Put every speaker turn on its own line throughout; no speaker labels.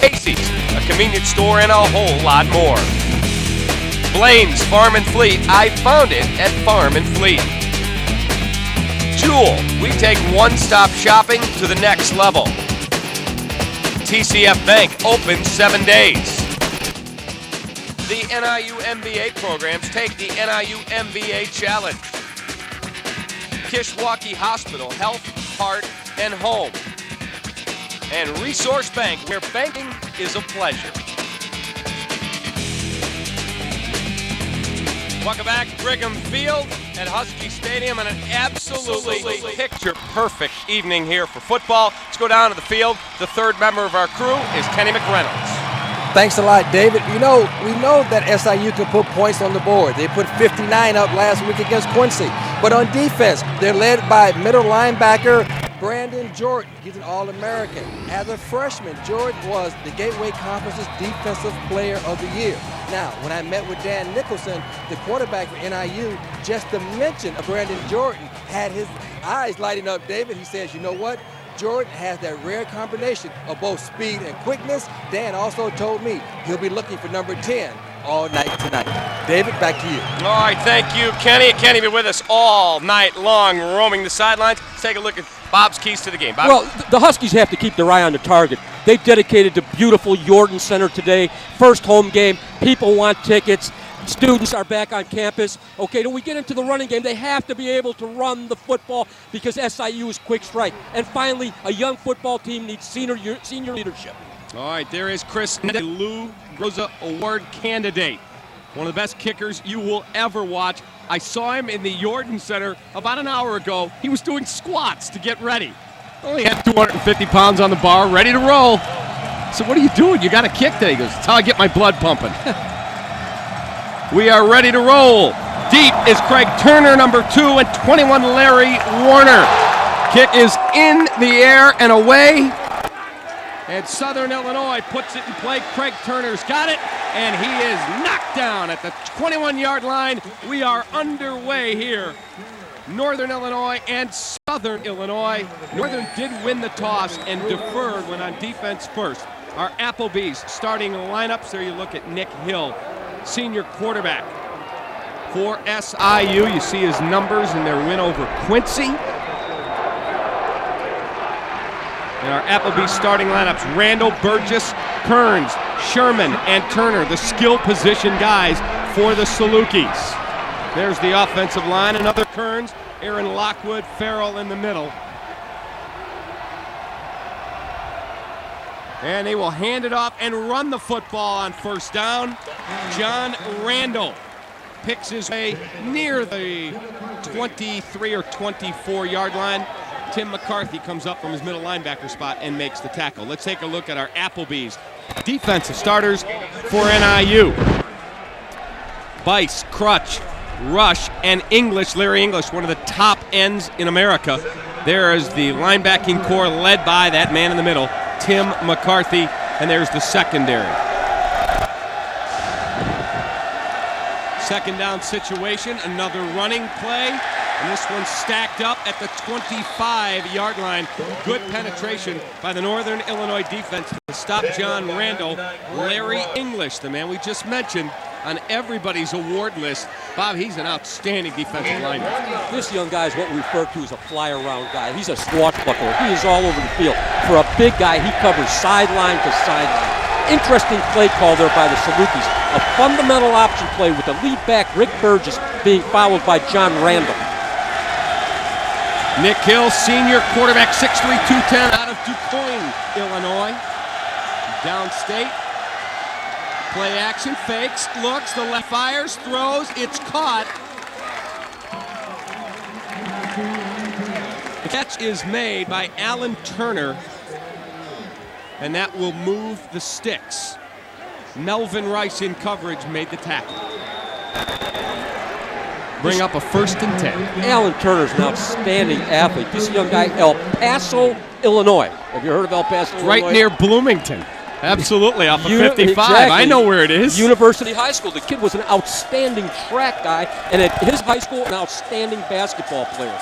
Casey's, a convenience store, and a whole lot more. Blaine's Farm and Fleet, I found it at Farm and Fleet. Jewel, we take one-stop shopping to the next level. TCF Bank, open 7 days. The NIU MBA programs take the NIU MBA Challenge. Kishwaukee Hospital, health, heart, and home. And Resource Bank, where banking is a pleasure. Welcome back to Brigham Field at Husky Stadium on an absolutely picture-perfect evening here for football. Let's go down to the field. The third member of our crew is Kenny McReynolds.
Thanks a lot, David. We know that SIU can put points on the board. They put 59 up last week against Quincy. But on defense, they're led by middle linebacker Brandon Jordan. He's an All-American. As a freshman, Jordan was the Gateway Conference's Defensive Player of the Year. Now, when I met with Dan Nicholson, the quarterback for NIU, just the mention of Brandon Jordan had his eyes lighting up, David. He says, you know what? Jordan has that rare combination of both speed and quickness. Dan also told me he'll be looking for number 10 all night tonight. David, back to you.
All right, thank you, Kenny. Kenny be with us all night long, roaming the sidelines. Let's take a look at Bob's keys to the game. Bob?
Well, the Huskies have to keep their eye on the target. They've dedicated the beautiful Jordan Center today. First home game. People want tickets. Students are back on campus. Okay, when we get into the running game, they have to be able to run the football because SIU is quick strike. And finally, a young football team needs senior leadership.
All right, there is Chris, Lou Rosa Award candidate. One of the best kickers you will ever watch. I saw him in the Jordan Center about an hour ago. He was doing squats to get ready. Only had 250 pounds on the bar, ready to roll. So what are you doing? You got a kick today. He goes, that's how I get my blood pumping. We are ready to roll. Deep is Craig Turner, number 2, and 21, Larry Warner. Kick is in the air and away. And Southern Illinois puts it in play. Craig Turner's got it, and he is knocked down at the 21-yard line. We are underway here. Northern Illinois and Southern Illinois. Northern did win the toss and deferred when on defense first. Our Applebee's starting lineups. There you look at Nick Hill, senior quarterback for SIU. You see his numbers in their win over Quincy. And our Applebee's starting lineups: Randall, Burgess, Kearns, Sherman, and Turner, the skill position guys for the Salukis. There's the offensive line, another Kearns, Aaron Lockwood, Farrell in the middle. And they will hand it off and run the football on first down. John Randall picks his way near the 23 or 24-yard line. Tim McCarthy comes up from his middle linebacker spot and makes the tackle. Let's take a look at our Applebee's defensive starters for NIU. Bice, Crutch, Rush, and English, Larry English, one of the top ends in America. There is the linebacking core led by that man in the middle, Tim McCarthy, and there's the secondary. Second down situation, another running play. And this one stacked up at the 25-yard line. Good penetration by the Northern Illinois defense to stop John Randall. Larry English, the man we just mentioned, on everybody's award list. Bob, he's an outstanding defensive lineman.
This young guy is what we refer to as a fly-around guy. He's a swashbuckler. He is all over the field. For a big guy, he covers sideline to sideline. Interesting play call there by the Salukis. A fundamental option play with the lead back, Rick Burgess, being followed by John Randall.
Nick Hill, senior quarterback, 6'3", 210, out of DuQuoin, Illinois. Downstate. Play action, fakes, looks, the left fires, throws, it's caught. The catch is made by Alan Turner, and that will move the sticks. Melvin Rice in coverage made the tackle. Bring up a 1st and 10.
Alan Turner's an outstanding athlete. This young guy, El Paso, Illinois. Have you heard of El Paso, Illinois?
Right near Bloomington. Absolutely, off of 55.
Exactly.
I know where it is.
University High School. The kid was an outstanding track guy, and at his high school, an outstanding basketball player.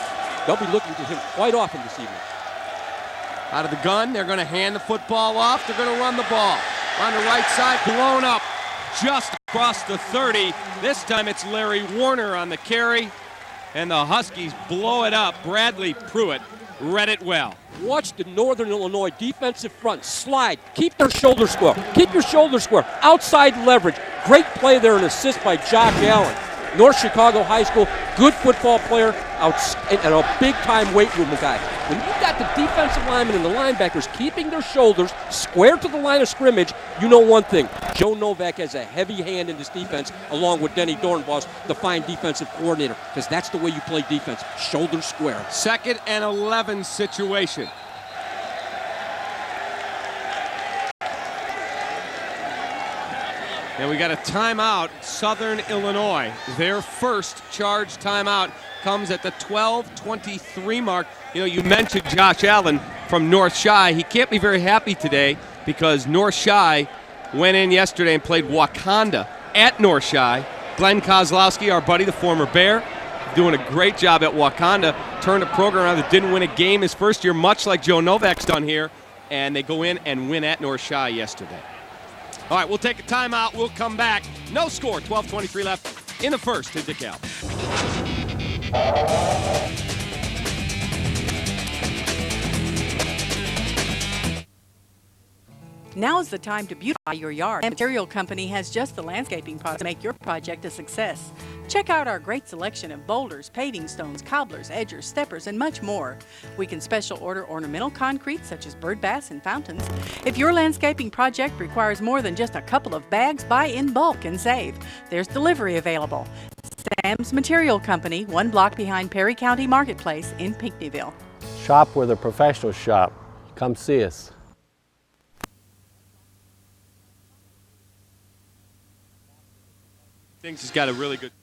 They'll be looking to him quite often this evening.
Out of the gun, they're going to hand the football off. They're going to run the ball. On the right side, blown up just across the 30. This time it's Larry Warner on the carry, and the Huskies blow it up. Bradley Pruitt read it well.
Watch the Northern Illinois defensive front slide. Keep their shoulders square. Keep your shoulders square. Outside leverage. Great play there, an assist by Josh Allen. North Chicago High School, good football player, and a big-time weight room guy. When you've got the defensive linemen and the linebackers keeping their shoulders square to the line of scrimmage, you know one thing. Joe Novak has a heavy hand in this defense, along with Denny Dornbos, the fine defensive coordinator, because that's the way you play defense, shoulders square.
2nd and 11 situation. And we got a timeout, Southern Illinois. Their first charge timeout comes at the 12:23 mark. You know, you mentioned Josh Allen from North Chi. He can't be very happy today because North Chi went in yesterday and played Wakanda at North Chi. Glenn Kozlowski, our buddy, the former Bear, doing a great job at Wakanda. Turned a program around that didn't win a game his first year, much like Joe Novak's done here. And they go in and win at North Chi yesterday. All right, we'll take a timeout. We'll come back. No score, 12:23 left in the first in DeKalb.
Now is the time to beautify your yard. And Material Company has just the landscaping products to make your project a success. Check out our great selection of boulders, paving stones, cobblers, edgers, steppers, and much more. We can special order ornamental concrete such as bird baths and fountains. If your landscaping project requires more than just a couple of bags, buy in bulk and save. There's delivery available. Sam's Material Company, 1 block behind Perry County Marketplace in Pinckneyville.
Shop where the professionals shop. Come see us.
Things has got a really good.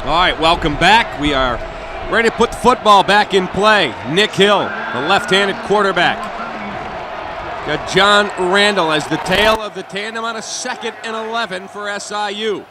All right, welcome back. We are ready to put the football back in play. Nick Hill, the left-handed quarterback. Got John Randall as the tail of the tandem on a 2nd and 11 for SIU.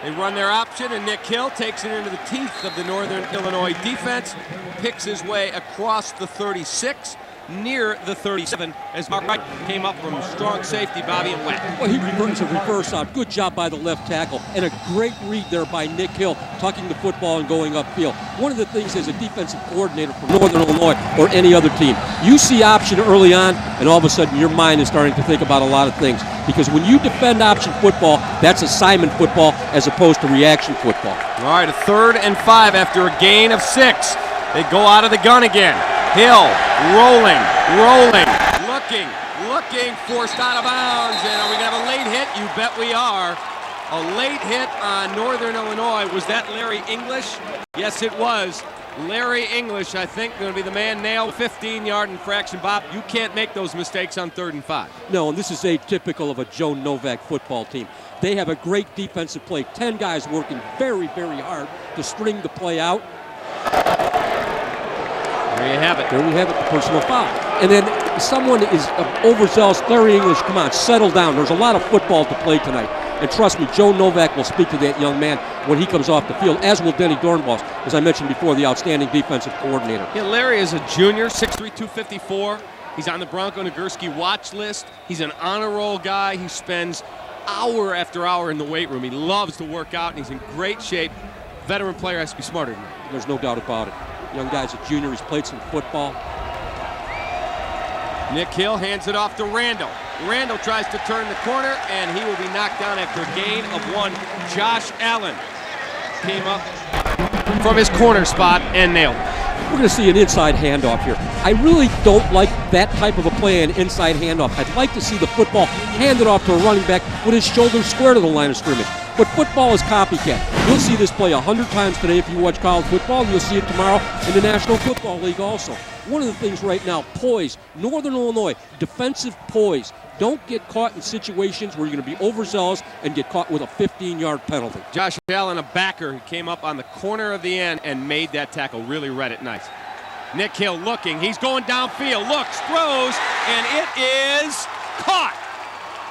They run their option, and Nick Hill takes it into the teeth of the Northern Illinois defense, picks his way across the 36, near the 37, as Mark Wright came up from strong safety, Bobby, and whack.
Well, he reverses a reverse out. Good job by the left tackle, and a great read there by Nick Hill, tucking the football and going upfield. One of the things as a defensive coordinator for Northern Illinois or any other team, you see option early on, and all of a sudden your mind is starting to think about a lot of things. Because when you defend option football, that's assignment football as opposed to reaction football.
All right, a 3rd and 5 after a gain of 6. They go out of the gun again. Hill, rolling, looking, forced out of bounds. And are we going to have a late hit? You bet we are. A late hit on Northern Illinois. Was that Larry English? Yes, it was. Larry English, I think, going to be the man nailed. 15-yard infraction, Bob. You can't make those mistakes on 3rd and 5.
No, and this is atypical of a Joe Novak football team. They have a great defensive play. 10 guys working very, very hard to string the play out.
There you have it.
There we have it, the personal foul. And then someone is overzealous. Larry English, come on, settle down. There's a lot of football to play tonight. And trust me, Joe Novak will speak to that young man when he comes off the field, as will Denny Dornbos, as I mentioned before, the outstanding defensive coordinator.
Yeah, Larry is a junior, 6'3", 254. He's on the Bronco Nagurski watch list. He's an honor roll guy. He spends hour after hour in the weight room. He loves to work out, and he's in great shape. Veteran player has to be smarter than that.
There's no doubt about it. Young guy's a junior. He's played some football.
Nick Hill hands it off to Randall. Randall tries to turn the corner, and he will be knocked down after a gain of 1. Josh Allen came up from his corner spot and nailed it.
We're going to see an inside handoff here. I really don't like that type of a play, an inside handoff. I'd like to see the football handed off to a running back with his shoulders square to the line of scrimmage. But football is copycat. You'll see this play 100 times today if you watch college football, and you'll see it tomorrow in the National Football League also. One of the things right now, poise. Northern Illinois, defensive poise. Don't get caught in situations where you're going to be overzealous and get caught with a 15-yard penalty.
Josh Allen, a backer, who came up on the corner of the end and made that tackle. Really read it nice. Nick Hill looking. He's going downfield. Looks, throws, and it is caught.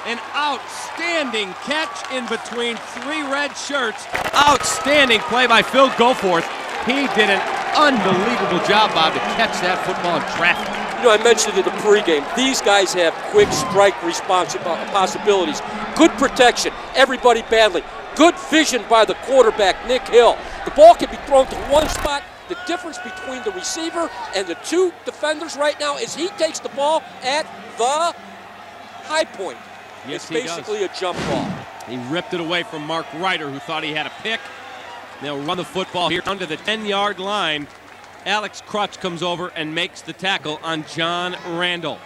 An outstanding catch in between three red shirts. Outstanding play by Phil Goforth. He did an unbelievable job, Bob, to catch that football in traffic.
You know, I mentioned in the pregame, these guys have quick strike possibilities. Good protection, everybody battling. Good vision by the quarterback, Nick Hill. The ball can be thrown to one spot. The difference between the receiver and the two defenders right now is he takes the ball at the high point.
Yes,
it's basically a jump ball.
He ripped it away from Mark Ryder, who thought he had a pick. They'll run the football here under the 10-yard line. Alex Crutch comes over and makes the tackle on John Randall.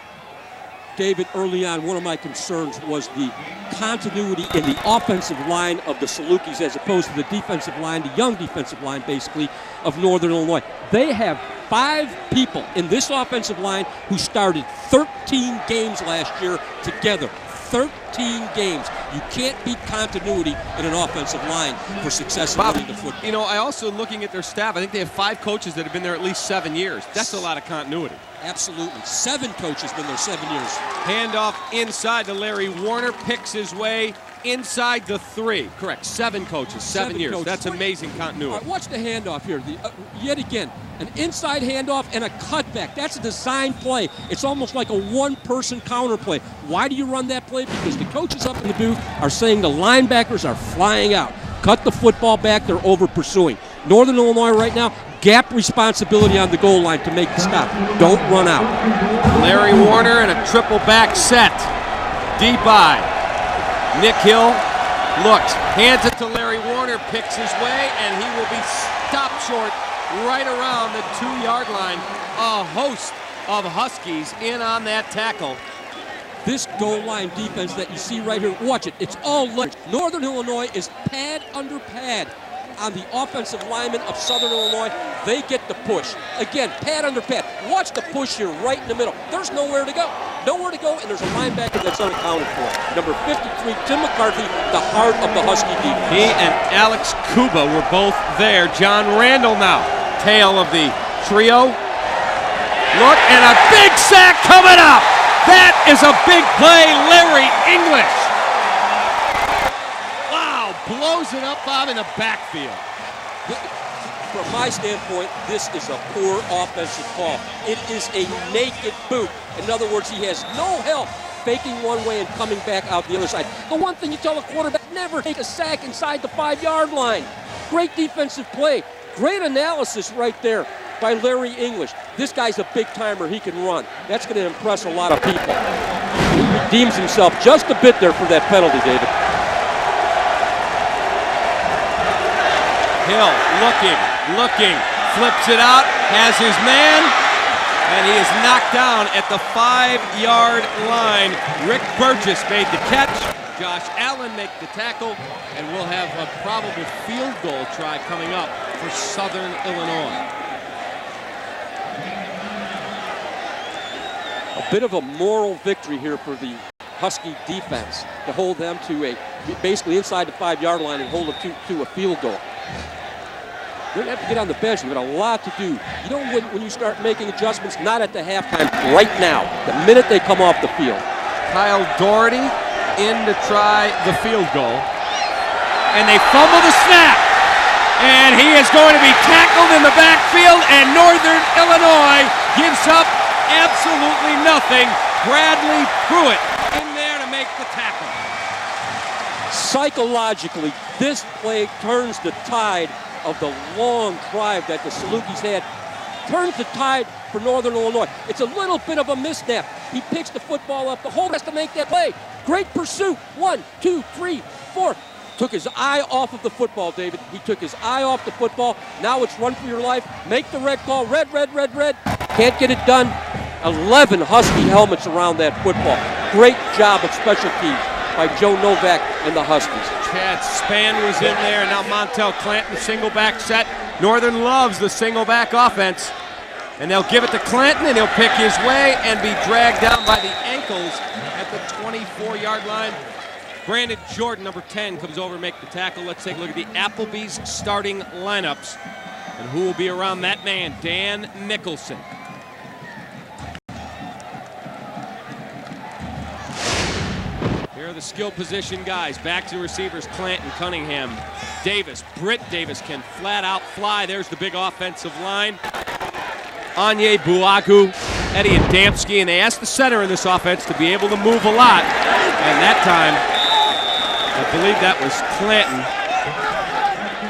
David, early on, one of my concerns was the continuity in the offensive line of the Salukis as opposed to the defensive line, the young defensive line, basically, of Northern Illinois. They have 5 people in this offensive line who started 13 games last year together. 13 games. You can't beat continuity in an offensive line for success in running the football.
You know, I also, looking at their staff, I think they have 5 coaches that have been there at least 7 years. That's a lot of continuity.
Absolutely. 7 coaches been there 7 years.
Handoff inside to Larry Warner, picks his way inside the 3. Correct. 7 coaches, 7 years.
Coaches.
That's amazing continuity.
All right, watch the handoff here. Yet again, an inside handoff and a cutback. That's a design play. It's almost like a one-person counter play. Why do you run that play? Because the coaches up in the booth are saying the linebackers are flying out. Cut the football back. They're over-pursuing. Northern Illinois right now, gap responsibility on the goal line to make the stop. Don't run out.
Larry Warner in a triple back set. Deep eye. Nick Hill looks, hands it to Larry Warner, picks his way, and he will be stopped short right around the 2-yard line. A host of Huskies in on that tackle.
This goal line defense that you see right here, watch it. It's all leverage. Northern Illinois is pad under pad on the offensive linemen of Southern Illinois. They get the push. Again, pad under pad. Watch the push here right in the middle. There's nowhere to go. Nowhere to go, and there's a linebacker that's unaccounted for. Number 53, Tim McCarthy, the heart of the Husky defense.
He and Alex Kuba were both there. John Randall now, tail of the trio. Look, and a big sack coming up. That is a big play, Larry English. Wow, blows it up, Bob, in the backfield.
From my standpoint, this is a poor offensive call. It is a naked boot. In other words, he has no help faking one way and coming back out the other side. The one thing you tell a quarterback, never take a sack inside the 5-yard line. Great defensive play. Great analysis right there by Larry English. This guy's a big timer. He can run. That's going to impress a lot of people. He redeems himself just a bit there for that penalty, David.
Hill looking, flips it out, has his man, and he is knocked down at the 5-yard line. Rick Burgess made the catch. Josh Allen make the tackle, and we'll have a probable field goal try coming up for Southern Illinois.
A bit of a moral victory here for the Husky defense to hold them to basically inside the 5-yard line and hold them to a field goal. They're going to have to get on the bench. We've got a lot to do. You know when you start making adjustments, not at the halftime, right now, the minute they come off the field.
Kyle Doherty in to try the field goal. And they fumble the snap. And he is going to be tackled in the backfield, and Northern Illinois gives up absolutely nothing. Bradley Pruitt in there to make the tackle.
Psychologically, this play turns the tide of the long drive that the Salukis had. Turns the tide for Northern Illinois. It's a little bit of a misstep. He picks the football up. The holder has to make that play. Great pursuit. 1, 2, 3, 4. Took his eye off of the football, David. He took his eye off the football. Now it's run for your life. Make the red call. Red, red, red, red. Can't get it done. 11 Husky helmets around that football. Great job of special teams by Joe Novak and the Huskies.
Chad Spann was in there, and now Montel Clanton, single back set. Northern loves the single back offense. And they'll give it to Clanton, and he'll pick his way and be dragged down by the ankles at the 24-yard line. Brandon Jordan, number 10, comes over and make the tackle. Let's take a look at the Applebee's starting lineups. And who will be around that man, Dan Nicholson. Here are the skill position guys. Backs and receivers, Clanton, Cunningham, Davis. Britt Davis can flat out fly. There's the big offensive line. Anye Buagu, Eddie Adamski, and they asked the center in this offense to be able to move a lot. And that time, I believe that was Clanton.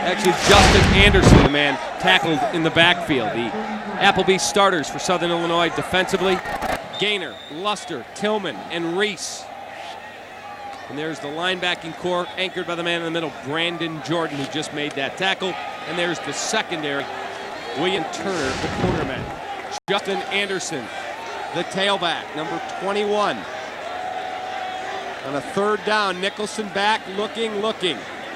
Actually, Justin Anderson, the man tackled in the backfield. The Applebee's starters for Southern Illinois defensively, Gaynor, Luster, Tillman, and Reese. And there's the linebacking core anchored by the man in the middle, Brandon Jordan, who just made that tackle. And there's the secondary, William Turner, the cornerman. Justin Anderson, the tailback, number 21. On a third down, Nicholson back, looking.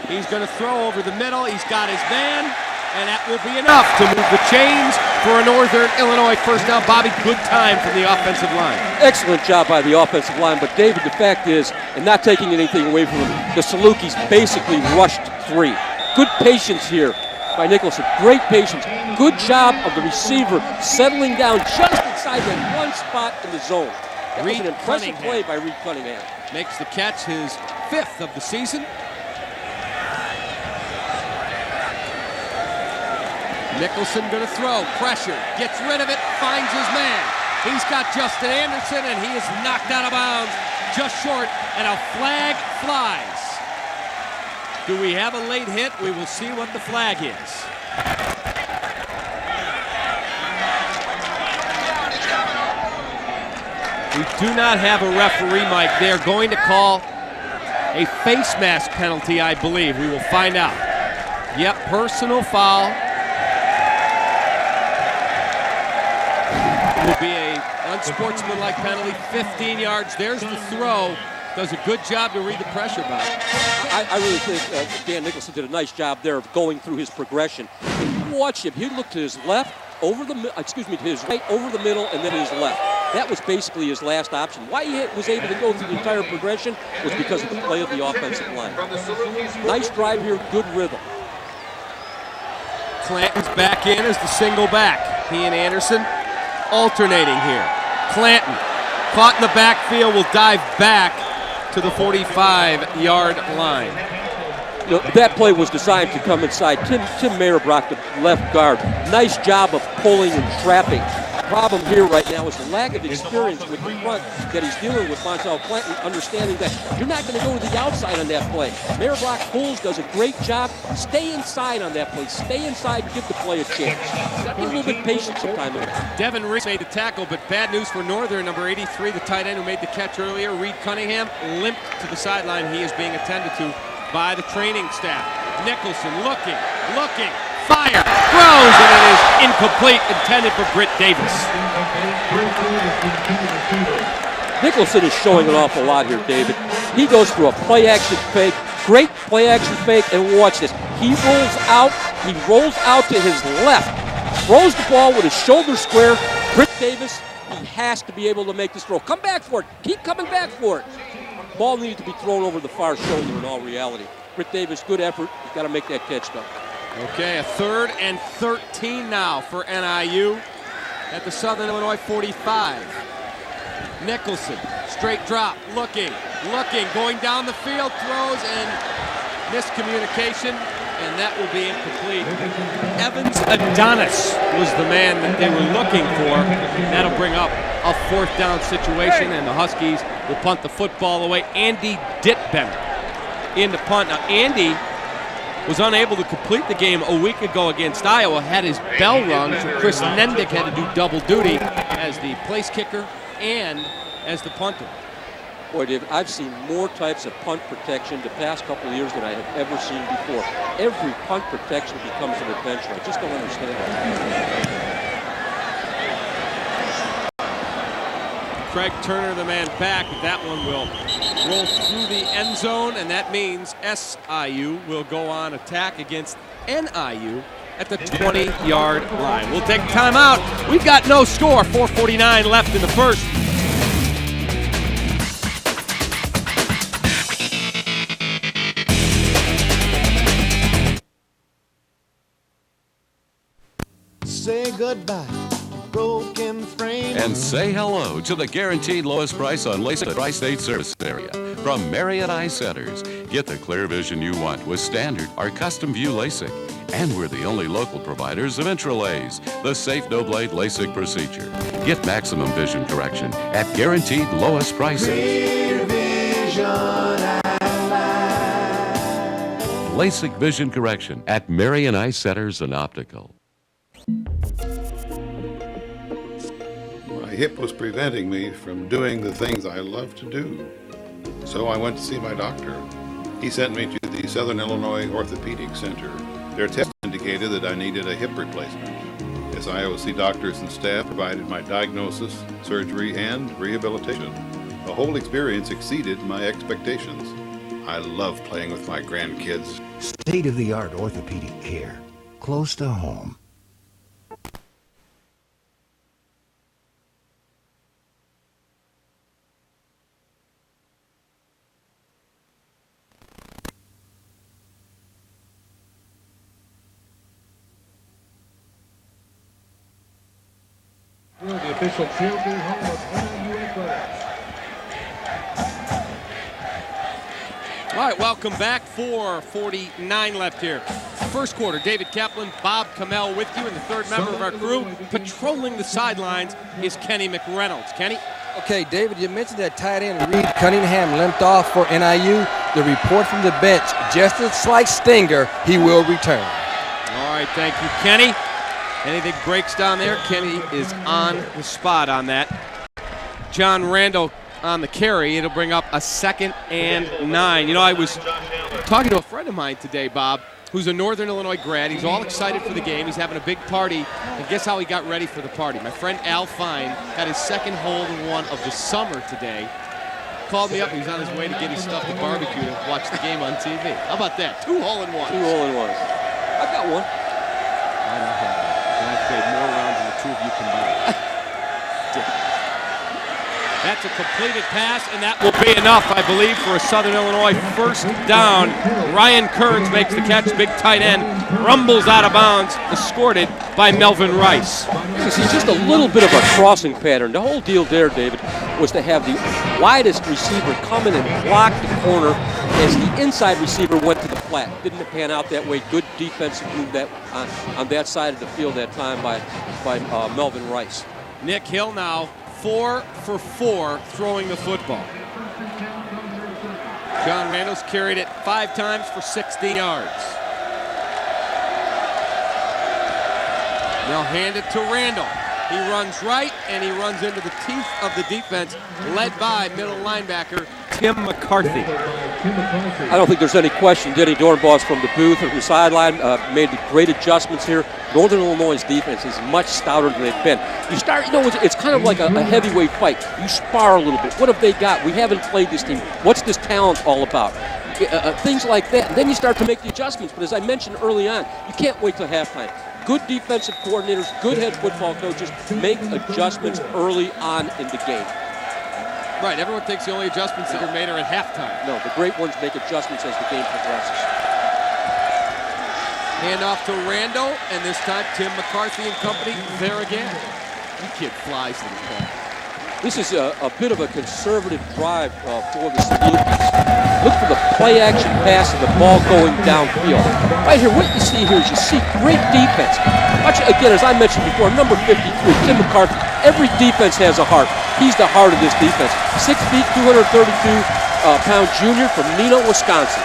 He's going to throw over the middle. He's got his man, and that will be enough to move the chains for a Northern Illinois first down. Bobby, good time from the offensive line.
Excellent job by the offensive line, but David, the fact is, and not taking anything away from him, the Salukis basically rushed 3. Good patience here by Nicholson. Great patience. Good job of the receiver settling down just inside that one spot in the zone. That was an impressive play by Reed Cunningham.
Makes the catch, his 5th of the season. Nicholson gonna throw, pressure, gets rid of it, finds his man. He's got Justin Anderson, and he is knocked out of bounds, just short, and a flag flies. Do we have a late hit? We will see what the flag is. We do not have a referee, Mike. They're going to call a face mask penalty, I believe. We will find out. Yep, personal foul. Will be a unsportsmanlike penalty, 15 yards. There's the throw. Does a good job to read the pressure back.
I really think Dan Nicholson did a nice job there of going through his progression. If you watch him, he looked to his left, to his right, over the middle, and then his left. That was basically his last option. Why he was able to go through the entire progression was because of the play of the offensive line. Nice drive here, good rhythm.
Clanton's back in as the single back. He and Anderson alternating here. Clanton, caught in the backfield, will dive back to the 45-yard line.
You know, that play was designed to come inside. Tim Mayerbrock, the left guard, nice job of pulling and trapping. The problem here right now is the lack of experience with the front that he's dealing with Montel Clanton, understanding that you're not going to go to the outside on that play. Mayerbrock pulls, does a great job. Stay inside on that play. Stay inside, give the play a chance. Got to be a little bit patient sometime.
Devin Reese made the tackle, but bad news for Northern. Number 83, the tight end who made the catch earlier, Reed Cunningham, limped to the sideline. He is being attended to by the training staff. Nicholson looking, fire, throws, and it is incomplete, intended for Britt Davis.
Nicholson is showing an awful lot here, David. He goes through a play-action fake, great play-action fake, and watch this. He rolls out to his left, throws the ball with his shoulder square. Britt Davis, he has to be able to make this throw. Come back for it. Keep coming back for it. Ball needed to be thrown over the far shoulder in all reality. Britt Davis, good effort. He's got to make that catch, though.
Okay, a 3rd and 13 now for NIU at the Southern Illinois 45. Nicholson, straight drop, looking, going down the field, throws, and miscommunication, and that will be incomplete. Evans Adonis was the man that they were looking for. That'll bring up a 4th down situation, and the Huskies will punt the football away. Andy Dittbender in the punt. Now, Andy was unable to complete the game a week ago against Iowa, had his bell rung, so Chris Nendick had to do double duty as the place kicker and as the punter.
Boy, David, I've seen more types of punt protection the past couple of years than I have ever seen before. Every punt protection becomes an adventure. I just don't understand that.
Craig Turner, the man back, but that one will roll through the end zone, and that means SIU will go on attack against NIU at the 20-yard line. We'll take timeout. We've got no score. 4:49 left in the first.
Say goodbye to broken frame.
And say hello to the guaranteed lowest price on LASIK Tri-State Service Area. From Marriott Eye Centers, get the clear vision you want with standard or custom view LASIK. And we're the only local providers of Intralays, the safe no-blade LASIK procedure. Get maximum vision correction at guaranteed lowest prices.
Clear vision at last.
LASIK vision correction at Marion Eye Centers and Optical.
My hip was preventing me from doing the things I love to do. So I went to see my doctor. He sent me to the Southern Illinois Orthopedic Center. Their test indicated that I needed a hip replacement. SIOC doctors and staff provided my diagnosis, surgery, and rehabilitation. The whole experience exceeded my expectations. I love playing with my grandkids.
State-of-the-art orthopedic care, close to home.
The official field goal home of SIU Athletics.
All right, welcome back. 4:49 left here. First quarter, David Kaplan, Bob Kamel with you, and the third member of our crew patrolling the sidelines is Kenny McReynolds. Kenny?
Okay, David, you mentioned that tight end Reed Cunningham limped off for NIU. The report from the bench, just a slight stinger, he will return.
All right, thank you, Kenny. Anything breaks down there, Kenny is on the spot on that. John Randall on the carry. It'll bring up a 2nd and 9. You know, I was talking to a friend of mine today, Bob, who's a Northern Illinois grad. He's all excited for the game. He's having a big party. And guess how he got ready for the party? My friend Al Fine had his second hole-in-one of the summer today. Called me up. He was on his way to get his stuff to barbecue to watch the game on TV. How about that? 2 hole-in-ones.
2 hole-in-ones. I've got one.
I don't have that. And I've played more rounds than the two of you combined. That's a completed pass, and that will be enough, I believe, for a Southern Illinois first down. Ryan Kearns makes the catch, big tight end, rumbles out of bounds, escorted by Melvin Rice.
You see just a little bit of a crossing pattern. The whole deal there, David, was to have the widest receiver come in and block the corner as the inside receiver went to the flat. Didn't pan out that way. Good defensive move that on that side of the field that time by Melvin Rice.
Nick Hill now 4 for 4 throwing the football. John Randall's carried it 5 times for 16 yards. They'll hand it to Randall. He runs right, and he runs into the teeth of the defense, led by middle linebacker Tim McCarthy.
I don't think there's any question. Denny Dornbos from the booth or the sideline made the great adjustments here. Northern Illinois' defense is much stouter than they've been. You start, you know, it's kind of like a heavyweight fight. You spar a little bit. What have they got? We haven't played this team. What's this talent all about? Things like that. And then you start to make the adjustments. But as I mentioned early on, you can't wait till halftime. Good defensive coordinators, good head football coaches make adjustments early on in the game.
Right, everyone thinks the only adjustments that are made are at halftime.
No, the great ones make adjustments as the game progresses.
Hand off to Randall, and this time Tim McCarthy and company there again. The kid flies to the ball.
This is a bit of a conservative drive for the Salukis. Look for the play-action pass and the ball going downfield. Right here, what you see here is you see great defense. Watch, again, as I mentioned before, number 53, Tim McCarthy. Every defense has a heart. He's the heart of this defense. 6 feet, 232-pound junior from Neenah, Wisconsin.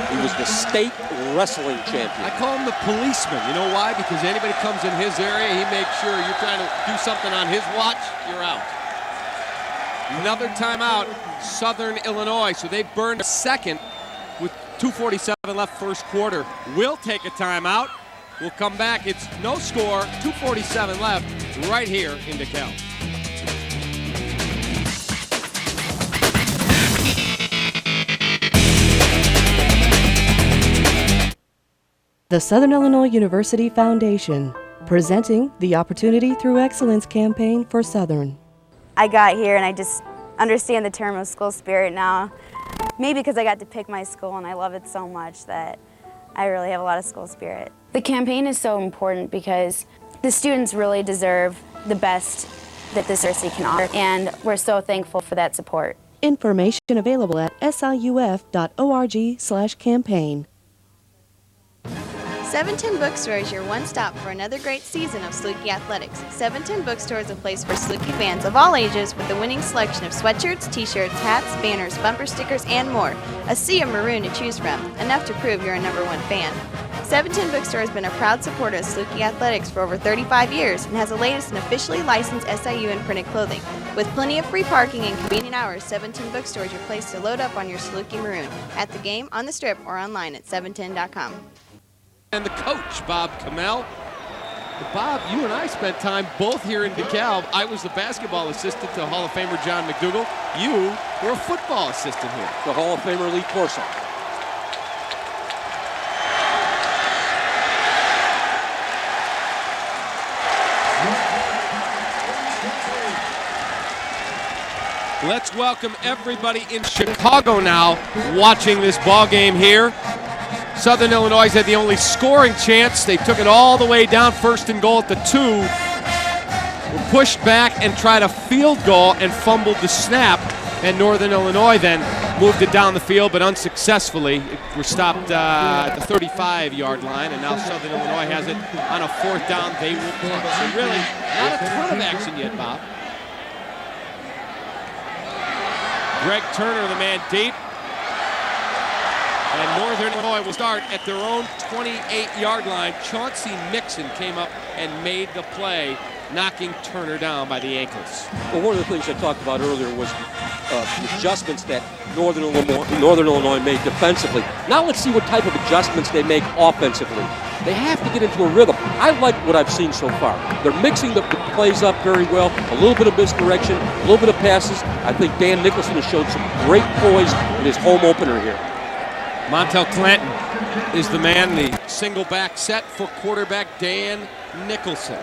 He was the state wrestling champion.
I call him the policeman. You know why? Because anybody comes in his area, he makes sure you're trying to do something on his watch, you're out. Another timeout, Southern Illinois. So they burned a second with 2:47 left first quarter. We'll take a timeout. We'll come back. It's no score, 2:47 left right here in DeKalb.
The Southern Illinois University Foundation, presenting the Opportunity Through Excellence campaign for Southern.
I got here and I just understand the term of school spirit now. Maybe because I got to pick my school and I love it so much that I really have a lot of school spirit. The campaign is so important because the students really deserve the best that this university can offer, and we're so thankful for that support.
Information available at siuf.org/campaign.
710 Bookstore is your one stop for another great season of Saluki athletics. 710 Bookstore is a place for Saluki fans of all ages with a winning selection of sweatshirts, t-shirts, hats, banners, bumper stickers, and more. A sea of maroon to choose from, enough to prove you're a #1 fan. 710 Bookstore has been a proud supporter of Saluki athletics for over 35 years and has the latest and officially licensed SIU and printed clothing. With plenty of free parking and convenient hours, 710 Bookstore is your place to load up on your Saluki maroon at the game, on the strip, or online at 710.com.
And the coach, Bob Kamel. Bob, you and I spent time both here in DeKalb. I was the basketball assistant to Hall of Famer John McDougall. You were a football assistant here.
The Hall of Famer Lee Corso.
Let's welcome everybody in Chicago now watching this ball game here. Southern Illinois had the only scoring chance. They took it all the way down, 1st and goal at the 2. Were pushed back and tried a field goal and fumbled the snap. And Northern Illinois then moved it down the field, but unsuccessfully. We're stopped at the 35-yard line, and now Southern Illinois has it on a 4th down. They will punt. So really, not a ton of action yet, Bob. Greg Turner, the man deep. And Northern Illinois will start at their own 28-yard line. Chauncey Mixon came up and made the play, knocking Turner down by the ankles.
Well, one of the things I talked about earlier was the adjustments that Northern Illinois made defensively. Now let's see what type of adjustments they make offensively. They have to get into a rhythm. I like what I've seen so far. They're mixing the plays up very well, a little bit of misdirection, a little bit of passes. I think Dan Nicholson has showed some great poise in his home opener here.
Montel Clanton is the man, the single back set for quarterback Dan Nicholson.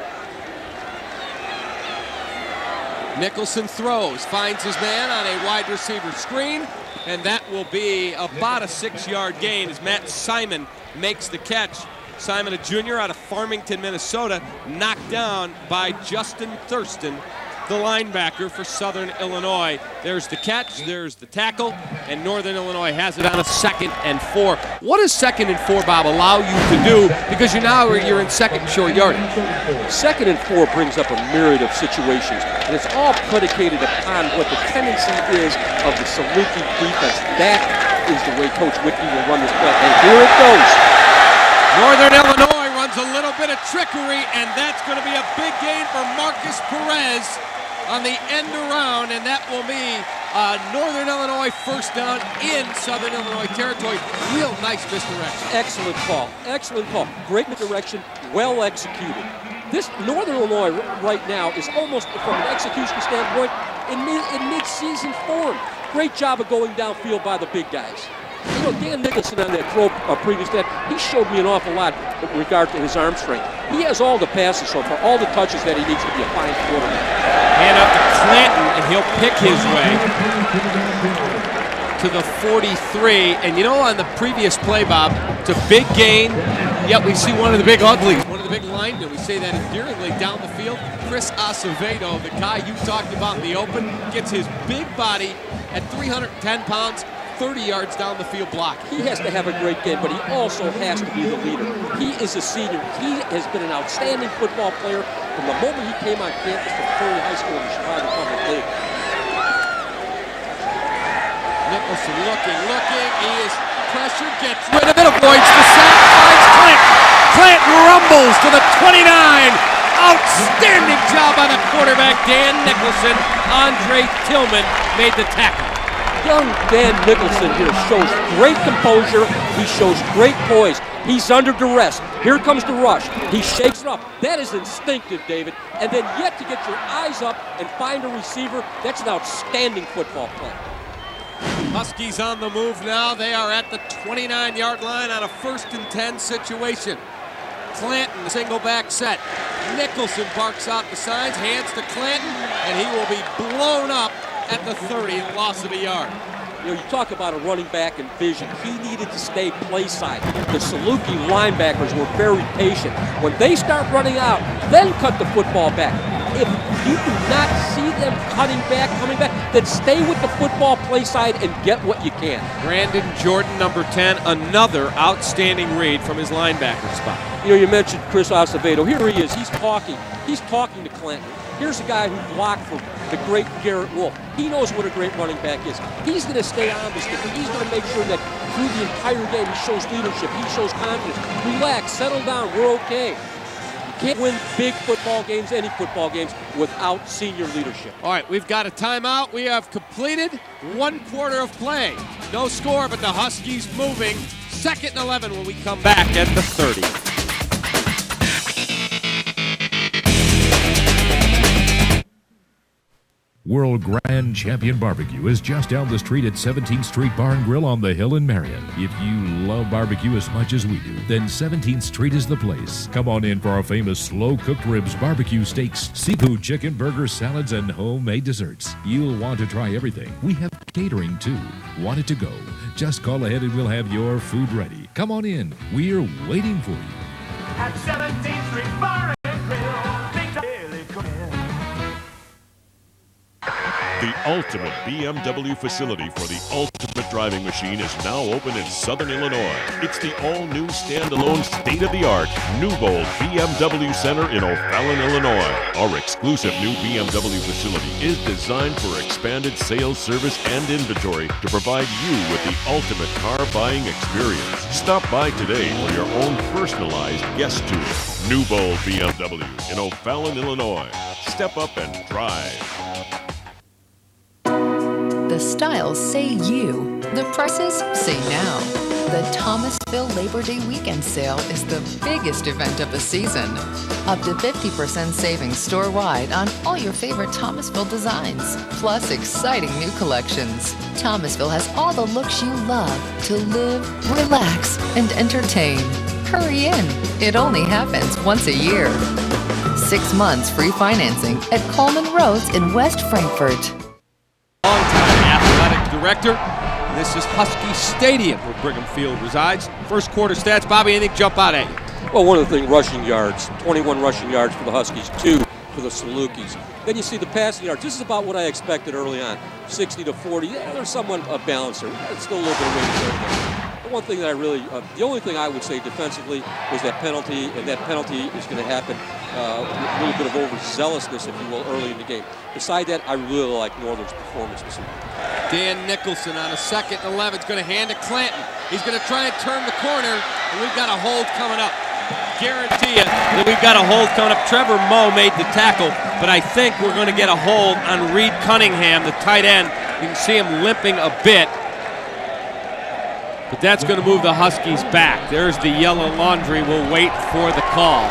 Nicholson throws, finds his man on a wide receiver screen, and that will be about a 6-yard gain as Matt Simon makes the catch. Simon, a junior out of Farmington, Minnesota, knocked down by Justin Thurston, the linebacker for Southern Illinois. There's the catch, there's the tackle, and Northern Illinois has it on a 2nd and 4. What does 2nd and 4, Bob, allow you to do? Because you're in second short yardage.
2nd and 4 brings up a myriad of situations, and it's all predicated upon what the tendency is of the Saluki defense. That is the way Coach Whitney will run this play. And here it goes.
Northern Illinois runs a little bit of trickery, and that's going to be a big gain for Marcus Perez on the end around, and that will be Northern Illinois 1st down in Southern Illinois territory. Real nice misdirection.
Excellent call. Excellent call. Great misdirection. Well executed. This Northern Illinois right now is almost, from an execution standpoint, in mid-season form. Great job of going downfield by the big guys. You know, Dan Nicholson on that throw previous to that, he showed me an awful lot with regard to his arm strength. He has all the passes so far, all the touches that he needs to be a fine quarterback.
Hand up to Clanton, and he'll pick his way to the 43. And you know, on the previous play, Bob, it's a big gain, yet we see one of the big uglies, one of the big linemen. We say that endearingly down the field. Chris Acevedo, the guy you talked about in the open, gets his big body at 310 pounds, 30 yards down the field block.
He has to have a great game, but he also has to be the leader. He is a senior. He has been an outstanding football player from the moment he came on campus from Prairie High School in the Chicago Public League.
Nicholson looking. He is pressured, gets rid of it, avoids the sack, finds Clanton. Clanton rumbles to the 29. Outstanding job by the quarterback, Dan Nicholson. Andre Tillman made the tackle.
Young Dan Nicholson here shows great composure. He shows great poise. He's under duress. Here comes the rush. He shakes it off. That is instinctive, David. And then yet to get your eyes up and find a receiver, that's an outstanding football play.
Huskies on the move now. They are at the 29-yard line on a 1st and 10 situation. Clanton, single back set. Nicholson barks out the signs, hands to Clanton, and he will be blown up at the 30 and loss of a yard.
You know, you talk about a running back and vision. He needed to stay play side. The Saluki linebackers were very patient. When they start running out, then cut the football back. If you do not see them cutting back, coming back, then stay with the football play side and get what you can.
Brandon Jordan, number 10, another outstanding read from his linebacker spot.
You know, you mentioned Chris Acevedo. Here he is. He's talking to Clanton. Here's a guy who blocked for the great Garrett Wolf. He knows what a great running back is. He's going to stay on this thing. He's going to make sure that through the entire game he shows leadership, he shows confidence. Relax, settle down, we're okay. You can't win big football games, any football games, without senior leadership.
All right, we've got a timeout. We have completed 1 quarter of play. No score, but the Huskies moving. 2nd and 11 when we come back at the 30.
World Grand Champion Barbecue is just down the street at 17th Street Bar and Grill on the Hill in Marion. If you love barbecue as much as we do, then 17th Street is the place. Come on in for our famous slow-cooked ribs, barbecue steaks, seafood, chicken, burgers, salads, and homemade desserts. You'll want to try everything. We have catering too. Want it to go? Just call ahead and we'll have your food ready. Come on in. We're waiting for you.
At 17th Street Bar and Grill, things are really cooking.
The ultimate BMW facility for the ultimate driving machine is now open in Southern Illinois. It's the all-new standalone state-of-the-art Newbold BMW Center in O'Fallon, Illinois. Our exclusive new BMW facility is designed for expanded sales, service, and inventory to provide you with the ultimate car buying experience. Stop by today for your own personalized guest tour. Newbold BMW in O'Fallon, Illinois. Step up and drive.
The styles say you. The prices say now. The Thomasville Labor Day Weekend Sale is the biggest event of the season. Up to 50% savings store-wide on all your favorite Thomasville designs, plus exciting new collections. Thomasville has all the looks you love to live, relax, and entertain. Hurry in. It only happens once a year. 6 months free financing at Coleman Roads in West Frankfort.
Longtime athletic director. This is Husky Stadium, where Brigham Field resides. First quarter stats, Bobby, anything jump out at you?
Well, one of the things, rushing yards. 21 rushing yards for the Huskies, 2 for the Salukis. Then you see the passing yards. This is about what I expected early on. 60 to 40. Yeah, there's somewhat a balance there. It's still a little bit of range there. The one thing that the only thing I would say defensively was that penalty, and that penalty is going to happen with a little bit of overzealousness, if you will, early in the game. Beside that, I really like Northern's performance this week.
Dan Nicholson on a 2nd and 11 is going to hand to Clanton. He's going to try and turn the corner, and we've got a hold coming up. Guarantee you that we've got a hold coming up. Trevor Moe made the tackle, but I think we're going to get a hold on Reed Cunningham, the tight end. You can see him limping a bit. But that's going to move the Huskies back. There's the yellow laundry. We'll wait for the call.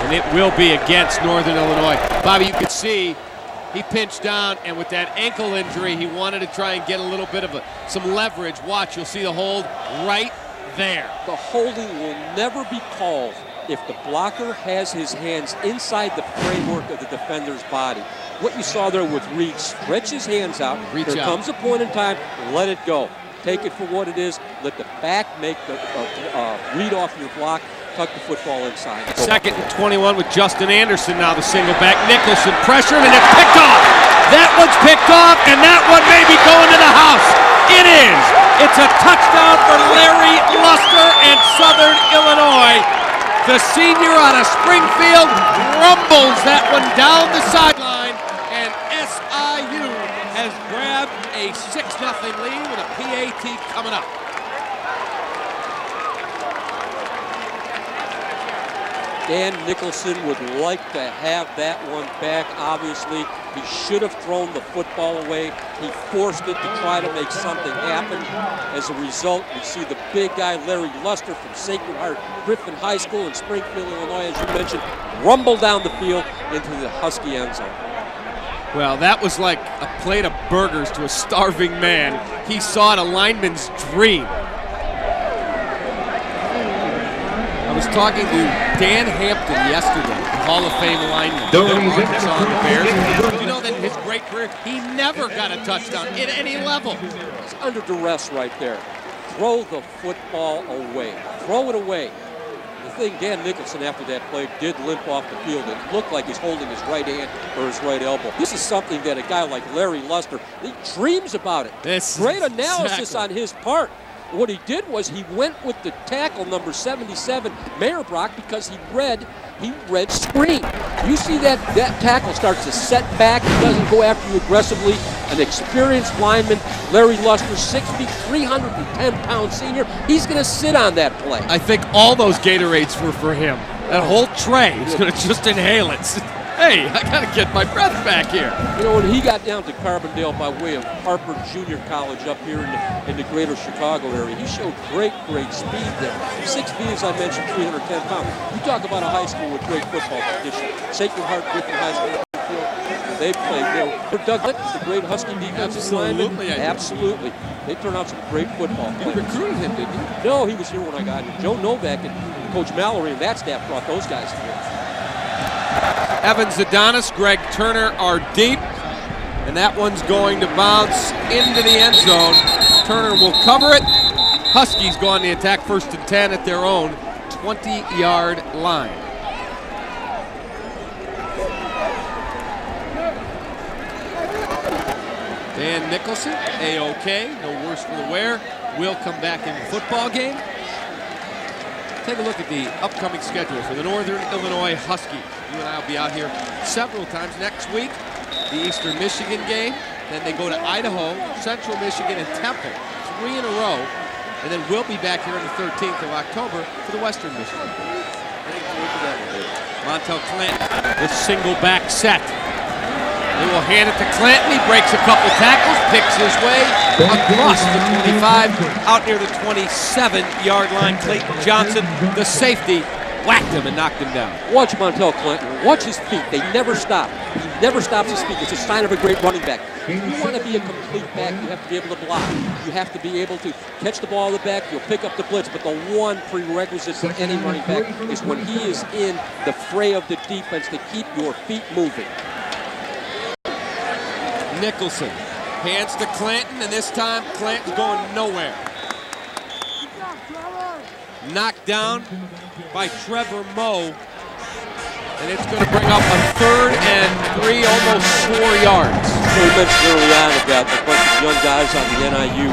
And it will be against Northern Illinois. Bobby, you could see he pinched down, and with that ankle injury, he wanted to try and get a little bit of some leverage. Watch, you'll see the hold right there.
The holding will never be called if the blocker has his hands inside the framework of the defender's body. What you saw there with Reed, stretch his hands out. There comes a point in time, let it go. Take it for what it is. Let the back make the read off your block. Tuck the football inside.
2nd and 21 with Justin Anderson now, the single back. Nicholson pressured, and it's picked off. That one's picked off, and that one may be going to the house. It is. It's a touchdown for Larry Luster and Southern Illinois. The senior out of Springfield rumbles that one down the sideline, and SIU has grabbed a 6-0 lead with a PAT coming up.
Dan Nicholson would like to have that one back, obviously. He should have thrown the football away. He forced it to try to make something happen. As a result, we see the big guy, Larry Luster from Sacred Heart Griffin High School in Springfield, Illinois, as you mentioned, rumble down the field into the Husky end zone.
Well, that was like a plate of burgers to a starving man. He saw it, a lineman's dream. I was talking to Dan Hampton yesterday, Hall of Fame lineman, Arkansas and the Bears. Did you know that in his great career, he never got a touchdown at any level?
He's under duress right there. Throw the football away. Throw it away. The thing, Dan Nicholson, after that play, did limp off the field. It looked like he's holding his right hand or his right elbow. This is something that a guy like Larry Luster, he dreams about it. Great analysis on his part. What he did was he went with the tackle number 77, Meyerbrock, because he read screen. You see that tackle starts to set back. He doesn't go after you aggressively. An experienced lineman, Larry Luster, 6 feet, 310-pound senior. He's going to sit on that play.
I think all those Gatorades were for him. That whole tray, he's going to just inhale it. Hey, I got to get my breath back here.
You know, when he got down to Carbondale by way of Harper Junior College up here in the greater Chicago area, he showed great speed there. 6 feet, as I mentioned, 310 pounds. You talk about a high school with great football condition. Sacred Heart Griffin High School. They played there. Doug Litt, the great Husky defensive lineman. Absolutely. They turned out some great football.
You recruited him, didn't you?
No, he was here when I got here. Joe Novak and Coach Mallory and that staff brought those guys here.
Evans Adonis, Greg Turner are deep, and that one's going to bounce into the end zone. Turner will cover it. Huskies go on the attack, 1st and 10 at their own 20-yard line. Dan Nicholson, A-OK, no worse for the wear, will come back in the football game. Take a look at the upcoming schedule for the Northern Illinois Huskies. You and I will be out here several times next week. The Eastern Michigan game. Then they go to Idaho, Central Michigan, and Temple. 3 in a row. And then we'll be back here on the 13th of October for the Western Michigan game. Montel Clanton, the single back set. They will hand it to Clanton. He breaks a couple tackles, picks his way across the 25, out near the 27-yard line. Clayton Johnson, the safety, whacked him and knocked him down.
Watch Montel Clanton. Watch his feet. They never stop. He never stops his feet. It's a sign of a great running back. If you want to be a complete back, you have to be able to block. You have to be able to catch the ball in the back. You'll pick up the blitz. But the one prerequisite for any running back is when he is in the fray of the defense to keep your feet moving.
Nicholson hands to Clanton, and this time Clanton's going nowhere. Knocked down by Trevor Moe, and it's going to bring up a 3rd and 3, almost 4 yards.
We mentioned early on about a bunch of young guys on the NIU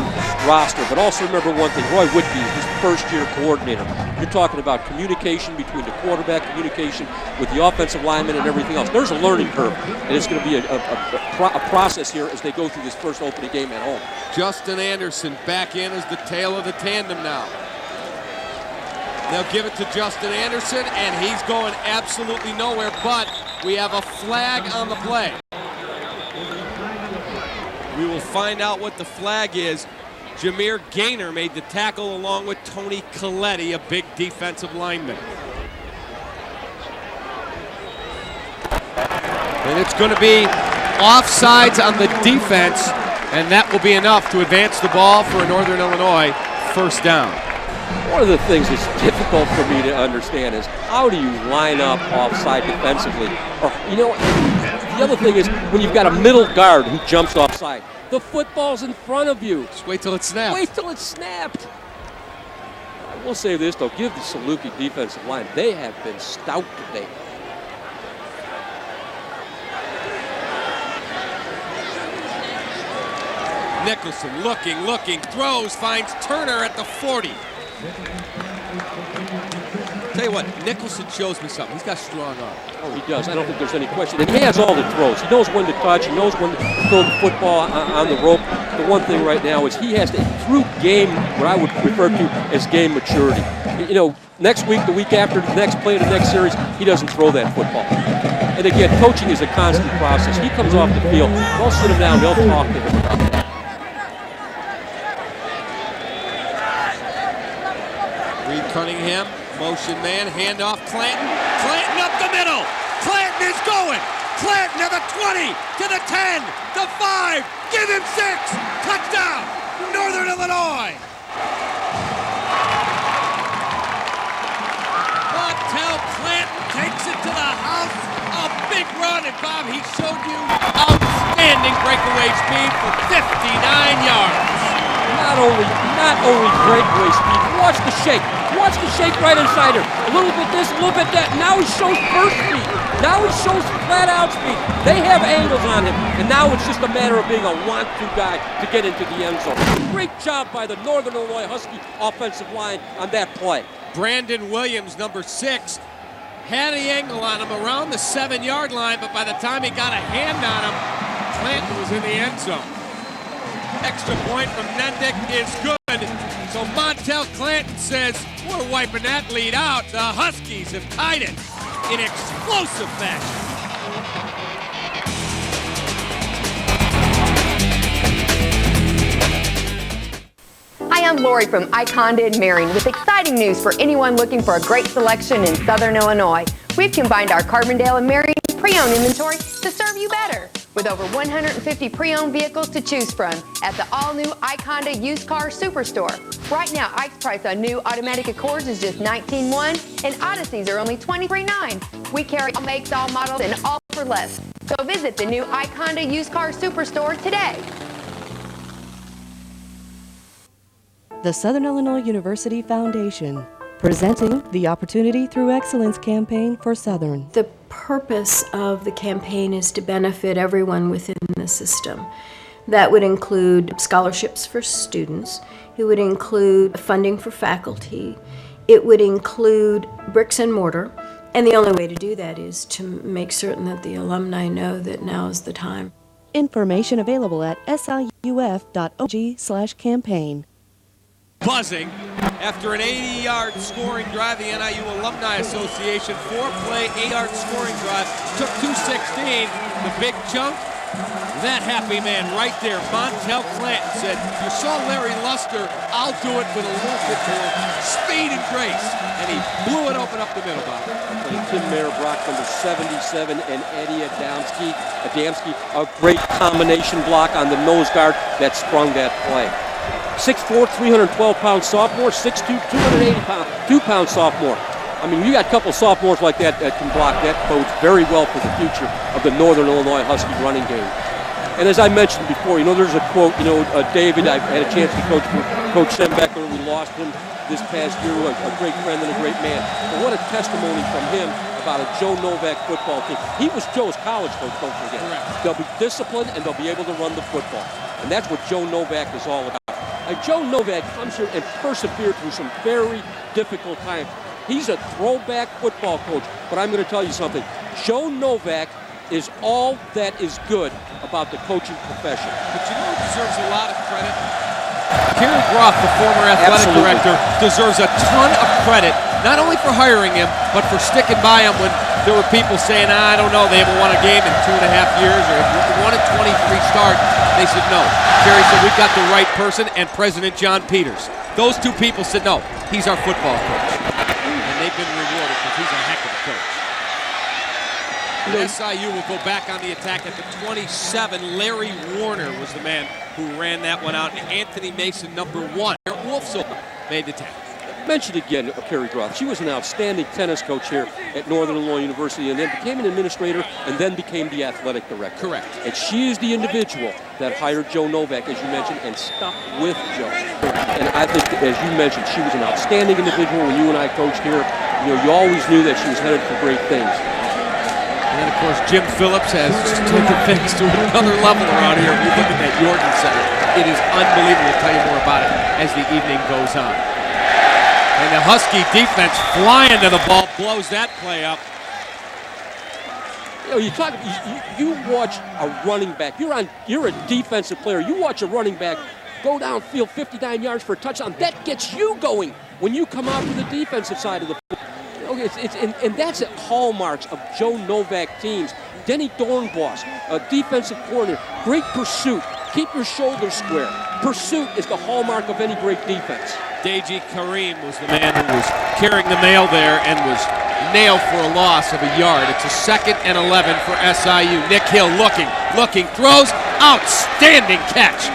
roster, but also remember one thing, Roy Whitby is his first-year coordinator. You're talking about communication between the quarterback, communication with the offensive lineman and everything else. There's a learning curve, and it's going to be a process here as they go through this first opening game at home.
Justin Anderson back in as the tail of the tandem now. They'll give it to Justin Anderson, and he's going absolutely nowhere, but we have a flag on the play. We will find out what the flag is. Jameer Gaynor made the tackle along with Tony Coletti, a big defensive lineman. And it's going to be offsides on the defense, and that will be enough to advance the ball for a Northern Illinois 1st down.
One of the things that's difficult for me to understand is how do you line up offside defensively? Or, you know, the other thing is when you've got a middle guard who jumps offside. The football's in front of you.
Just wait till it snaps.
Wait till it's snapped. I will say this, though. Give the Saluki defensive line. They have been stout today.
Nicholson looking, throws, finds Turner at the 40. Tell you what, Nicholson shows me something. He's got strong arm.
Oh, he does. I don't think there's any question. And he has all the throws. He knows when to touch. He knows when to throw the football on the rope. The one thing right now is he has to, through game, what I would refer to as game maturity. You know, next week, the week after, the next play, the next series, he doesn't throw that football. And again, coaching is a constant process. He comes off the field. They'll sit him down. They'll talk to him about that.
Reed Cunningham, motion man, handoff Clanton. Clanton up the middle. Clanton is going. Clanton to the 20, to the 10, the 5. Give him 6. Touchdown, Northern Illinois. Montel Clanton takes it to the house. A big run, and Bob, he showed you outstanding breakaway speed for 59 yards.
Not only breakaway speed. Watch the shake. Watch the shake right inside her. A little bit this, a little bit that. Now he shows burst speed. Now he shows flat out speed. They have angles on him, and now it's just a matter of being a want-to guy to get into the end zone. Great job by the Northern Illinois Husky offensive line on that play.
Brandon Williams, number 6, had the angle on him around the 7-yard line, but by the time he got a hand on him, Clanton was in the end zone. Extra point from Nendick is good. So Montel Clanton says, we're wiping that lead out. The Huskies have tied it in explosive fashion.
Hi, I'm Lori from Iconda in Marion with exciting news for anyone looking for a great selection in Southern Illinois. We've combined our Carbondale and Marion pre-owned inventory to serve you better. With over 150 pre-owned vehicles to choose from at the all-new Iconda Used Car Superstore. Right now, Ike's price on new automatic Accords is just $19,100 and Odysseys are only $23,900. We carry all makes, all models, and all for less. So visit the new Iconda Used Car Superstore today.
The Southern Illinois University Foundation, presenting the Opportunity Through Excellence campaign for Southern.
The purpose of the campaign is to benefit everyone within the system. That would include scholarships for students. It would include funding for faculty. It would include bricks and mortar. And the only way to do that is to make certain that the alumni know that now is the time.
Information available at siuf.org/campaign.
Buzzing after an 80-yard scoring drive. The NIU Alumni Association 4-play 8-yard scoring drive took 216. The big chunk, that happy man right there, Montel Clanton, said, you saw Larry Luster, I'll do it with a little bit more speed and grace. And he blew it open up the middle, Bob.
Tim Mayer-Brock, number 77, and Eddie Adamski, a great combination block on the nose guard that sprung that play. 6'4", 312-pound sophomore, 6'2", 280-pound sophomore. I mean, you got a couple sophomores like that that can block. That bodes very well for the future of the Northern Illinois Husky running game. And as I mentioned before, there's a quote, David, I've had a chance to coach Coach Sembecker. We lost him this past year, a great friend and a great man. But what a testimony from him about a Joe Novak football team. He was Joe's college coach, don't forget. Correct. They'll be disciplined and they'll be able to run the football. And that's what Joe Novak is all about. Joe Novak comes here and persevered through some very difficult times. He's a throwback football coach, but I'm going to tell you something. Joe Novak is all that is good about the coaching profession.
But you know who deserves a lot of credit? Kerry Groff, the former athletic director, deserves a ton of credit, not only for hiring him, but for sticking by him when there were people saying, I don't know, they haven't won a game in 2.5 years, or won a 23 start. They said no. Kerry said, we've got the right person, and President John Peters. Those two people said, no, he's our football coach. And they've been rewarded because he's a heck of a coach. SIU will go back on the attack at the 27. Larry Warner was the man who ran that one out. And Anthony Mason, number 1. Wolfsel made the tackle.
Mentioned again, Kerry Groff. She was an outstanding tennis coach here at Northern Illinois University and then became an administrator and then became the athletic director.
Correct.
And she is the individual that hired Joe Novak, as you mentioned, and stuck with Joe. And I think, as you mentioned, she was an outstanding individual when you and I coached here. You always knew that she was headed for great things.
And then, of course, Jim Phillips has taken things to another level around here. We look at that Yorton Center. It is unbelievable. We'll tell you more about it as the evening goes on. And the Husky defense flying to the ball, blows that play up.
You watch a running back. You're a defensive player. You watch a running back go downfield 59 yards for a touchdown. That gets you going when you come out to the defensive side of the field. And that's the hallmarks of Joe Novak teams. Denny Dornbos, a defensive coordinator, great pursuit. Keep your shoulders square. Pursuit is the hallmark of any great defense.
Deji Kareem was the man who was carrying the mail there and was nailed for a loss of a yard. It's a 2nd and 11 for SIU. Nick Hill looking, throws, outstanding catch.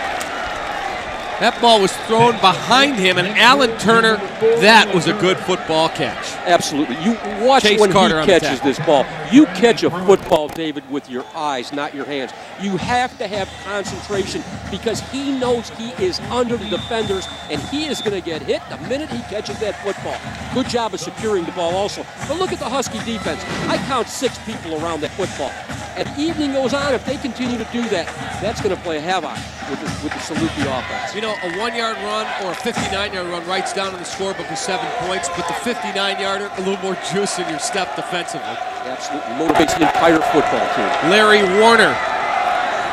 That ball was thrown behind him, and Alan Turner, that was a good football catch.
Absolutely. You watch
Chase
when
Carter
he catches this ball. You catch a football, David, with your eyes, not your hands. You have to have concentration because he knows he is under the defenders, and he is going to get hit the minute he catches that football. Good job of securing the ball also. But look at the Husky defense. I count 6 people around that football. And evening goes on, if they continue to do that, that's going to play havoc with the Saluki offense.
You know, a 1-yard run or a 59-yard run writes down in the scorebook with 7 points, but the 59-yarder, a little more juice in your step defensively.
Absolutely. Motivates the entire football team.
Larry Warner,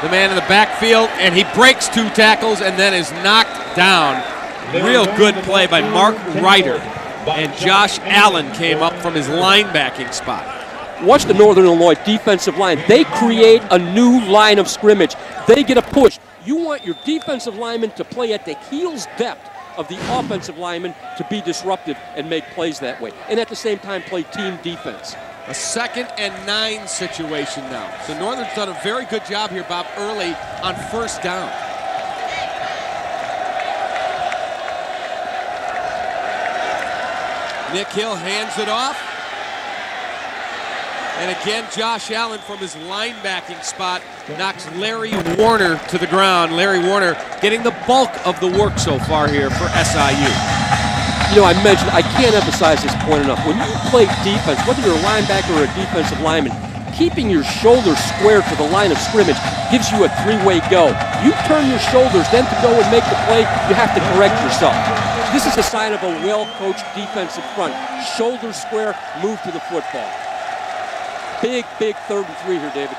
the man in the backfield, and he breaks 2 tackles and then is knocked down. Real good play by Mark Ryder. And Josh Allen came up from his linebacking spot.
Watch the Northern Illinois defensive line. They create a new line of scrimmage. They get a push. You want your defensive linemen to play at the heels depth of the offensive linemen to be disruptive and make plays that way. And at the same time, play team defense.
A 2nd and 9 situation now. So Northern's done a very good job here, Bob, early on 1st down. Nick Hill hands it off. And again, Josh Allen from his linebacking spot knocks Larry Warner to the ground. Larry Warner getting the bulk of the work so far here for SIU.
You know, I can't emphasize this point enough. When you play defense, whether you're a linebacker or a defensive lineman, keeping your shoulders square to the line of scrimmage gives you a 3-way go. You turn your shoulders, then to go and make the play, you have to correct yourself. This is a sign of a well-coached defensive front. Shoulders square, move to the football. Big 3rd and 3 here, David.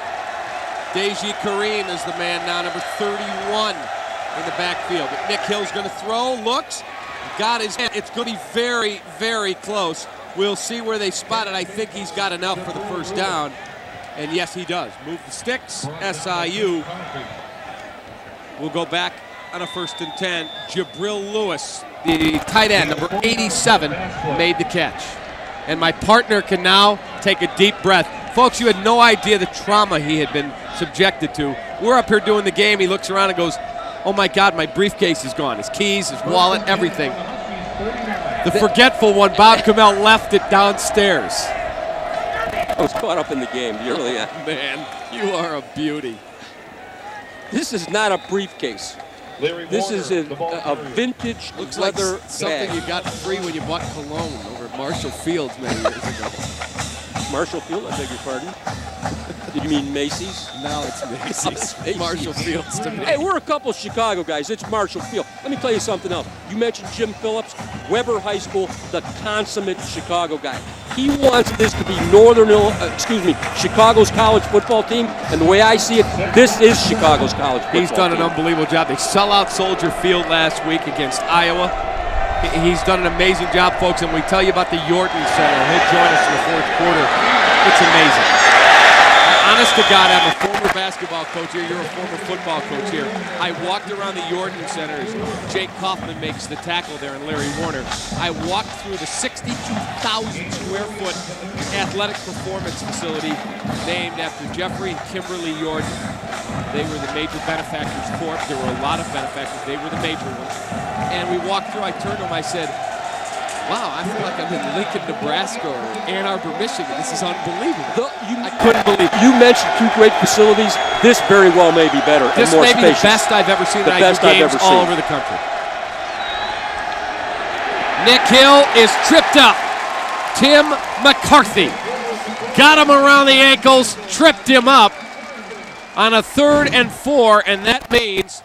Deji Kareem is the man now, number 31 in the backfield. But Nick Hill's going to throw, looks, got his hand. It's going to be very, very close. We'll see where they spot it. I think he's got enough for the 1st down. And yes, he does. Move the sticks. SIU will go back on a 1st and 10. Jabril Lewis, the tight end, number 87, made the catch. And my partner can now take a deep breath. Folks, you had no idea the trauma he had been subjected to. We're up here doing the game. He looks around and goes, oh my God, my briefcase is gone. His keys, his wallet, everything. The forgetful one, Bob Kamel, left it downstairs.
I was caught up in the game. You really are.
Man, you are a beauty.
This is not a briefcase. This is a vintage
Looks
leather
like something
bag.
you got free when you bought cologne over at Marshall Fields many years ago.
Marshall Field, I beg your pardon. Did you mean Macy's?
No, it's Macy's. Marshall Fields to me.
Hey, we're a couple of Chicago guys. It's Marshall Field. Let me tell you something else. You mentioned Jim Phillips, Weber High School, the consummate Chicago guy. He wants this to be Chicago's college football team, and the way I see it, this is Chicago's college football team.
He's done an unbelievable job. They sell out Soldier Field last week against Iowa. He's done an amazing job, folks, and we tell you about the Yorton Center. He'll join us in the 4th quarter. It's amazing. Honest to God, I'm a former basketball coach here. You're a former football coach here. I walked around the Yorton Center as Jake Kaufman makes the tackle there and Larry Warner. I walked through the 62,000 square foot athletic performance facility named after Jeffrey and Kimberly Yorton. They were the major benefactors for it. There were a lot of benefactors. They were the major ones. And we walked through, I turned to him, I said, wow, I feel like I'm in Lincoln, Nebraska or Ann Arbor, Michigan. This is unbelievable. I couldn't believe it.
You mentioned 2 great facilities. This very well may be better and more spacious.
This may be the best I've ever seen.
The best I've ever seen.
All over the country. Nick Hill is tripped up. Tim McCarthy got him around the ankles, tripped him up on a 3rd and 4, and that means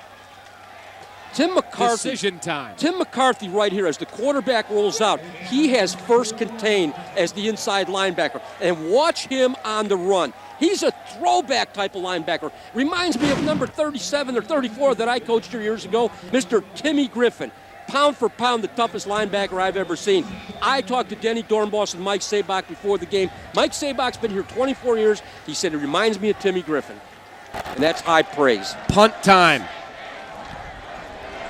Tim McCarthy.
Decision time.
Tim McCarthy right here as the quarterback rolls out. He has first contained as the inside linebacker. And watch him on the run. He's a throwback type of linebacker. Reminds me of number 37 or 34 that I coached here years ago, Mr. Timmy Griffin. Pound for pound, the toughest linebacker I've ever seen. I talked to Denny Dornbos and Mike Sabach before the game. Mike Sabach's been here 24 years. He said it reminds me of Timmy Griffin. And that's high praise.
Punt time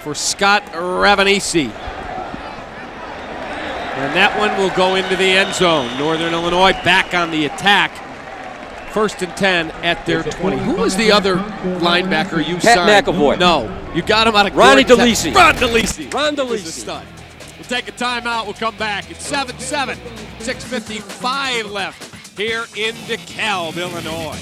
for Scott Ravanisi. And that one will go into the end zone. Northern Illinois back on the attack. 1st and 10 at their 20. Who was the other linebacker you
Pat
signed?
McAvoy.
No, you got him out of
Ronnie
Gordon Tech.
DeLisi.
Ron DeLisi.
Ron DeLisi.
He's a stud. We'll take a timeout. We'll come back. It's 7-7. 6:55 left here in DeKalb, Illinois.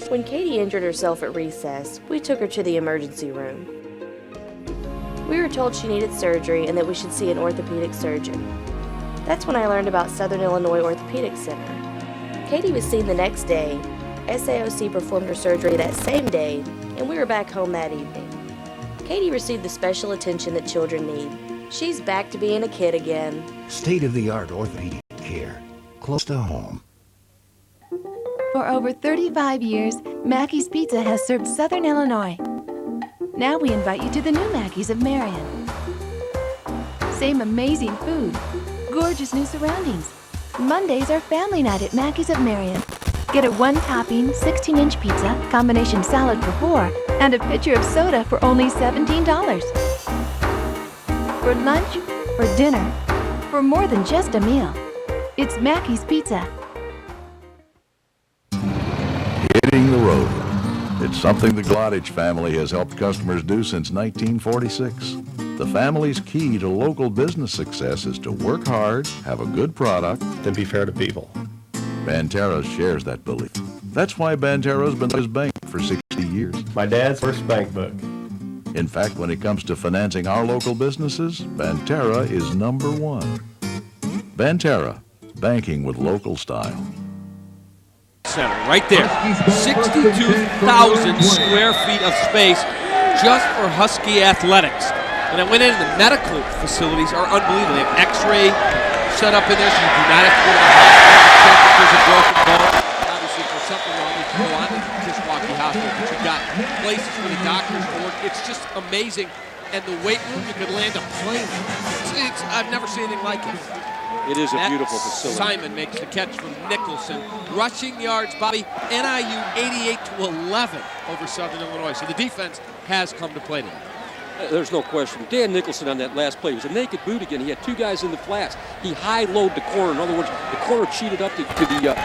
When Katie injured herself at recess, we took her to the emergency room. We were told she needed surgery and that we should see an orthopedic surgeon. That's when I learned about Southern Illinois Orthopedic Center. Katie was seen the next day. SIOC performed her surgery that same day, and we were back home that evening. Katie received the special attention that children need. She's back to being a kid again.
State-of-the-art orthopedic care, close to home.
For over 35 years, Mackey's Pizza has served Southern Illinois. Now we invite you to the new Mackey's of Marion. Same amazing food, gorgeous new surroundings. Mondays are family night at Mackey's of Marion. Get a one-topping, 16-inch pizza, combination salad for $4, and a pitcher of soda for only $17. For lunch, for dinner, for more than just a meal. It's Mackey's Pizza.
Hitting the road. It's something the Glodich family has helped customers do since 1946. The family's key to local business success is to work hard, have a good product, and be fair to people. Banterra shares that belief. That's why Banterra's been his bank for 60 years.
My dad's first bank book.
In fact, when it comes to financing our local businesses, Banterra is #1. Banterra, banking with local style.
Center right there. 62,000 square feet of space just for Husky athletics. And I went in, the medical facilities are unbelievable. They have x-ray set up in there so you do not have to go to the hospital to check if there's a broken bone. Obviously, if there's something wrong, you can go on to Kishwaukee Hospital. But you've got places for the doctors to work. It's just amazing. And the weight room, you could land a plane. I've never seen anything like it.
It is a beautiful facility.
Simon makes the catch from Nicholson. Rushing yards, Bobby, NIU 88-11 over Southern Illinois. So the defense has come to play today.
There's no question. Dan Nicholson on that last play was a naked boot again. He had two guys in the flats. He high-load the corner. In other words, the corner cheated up to the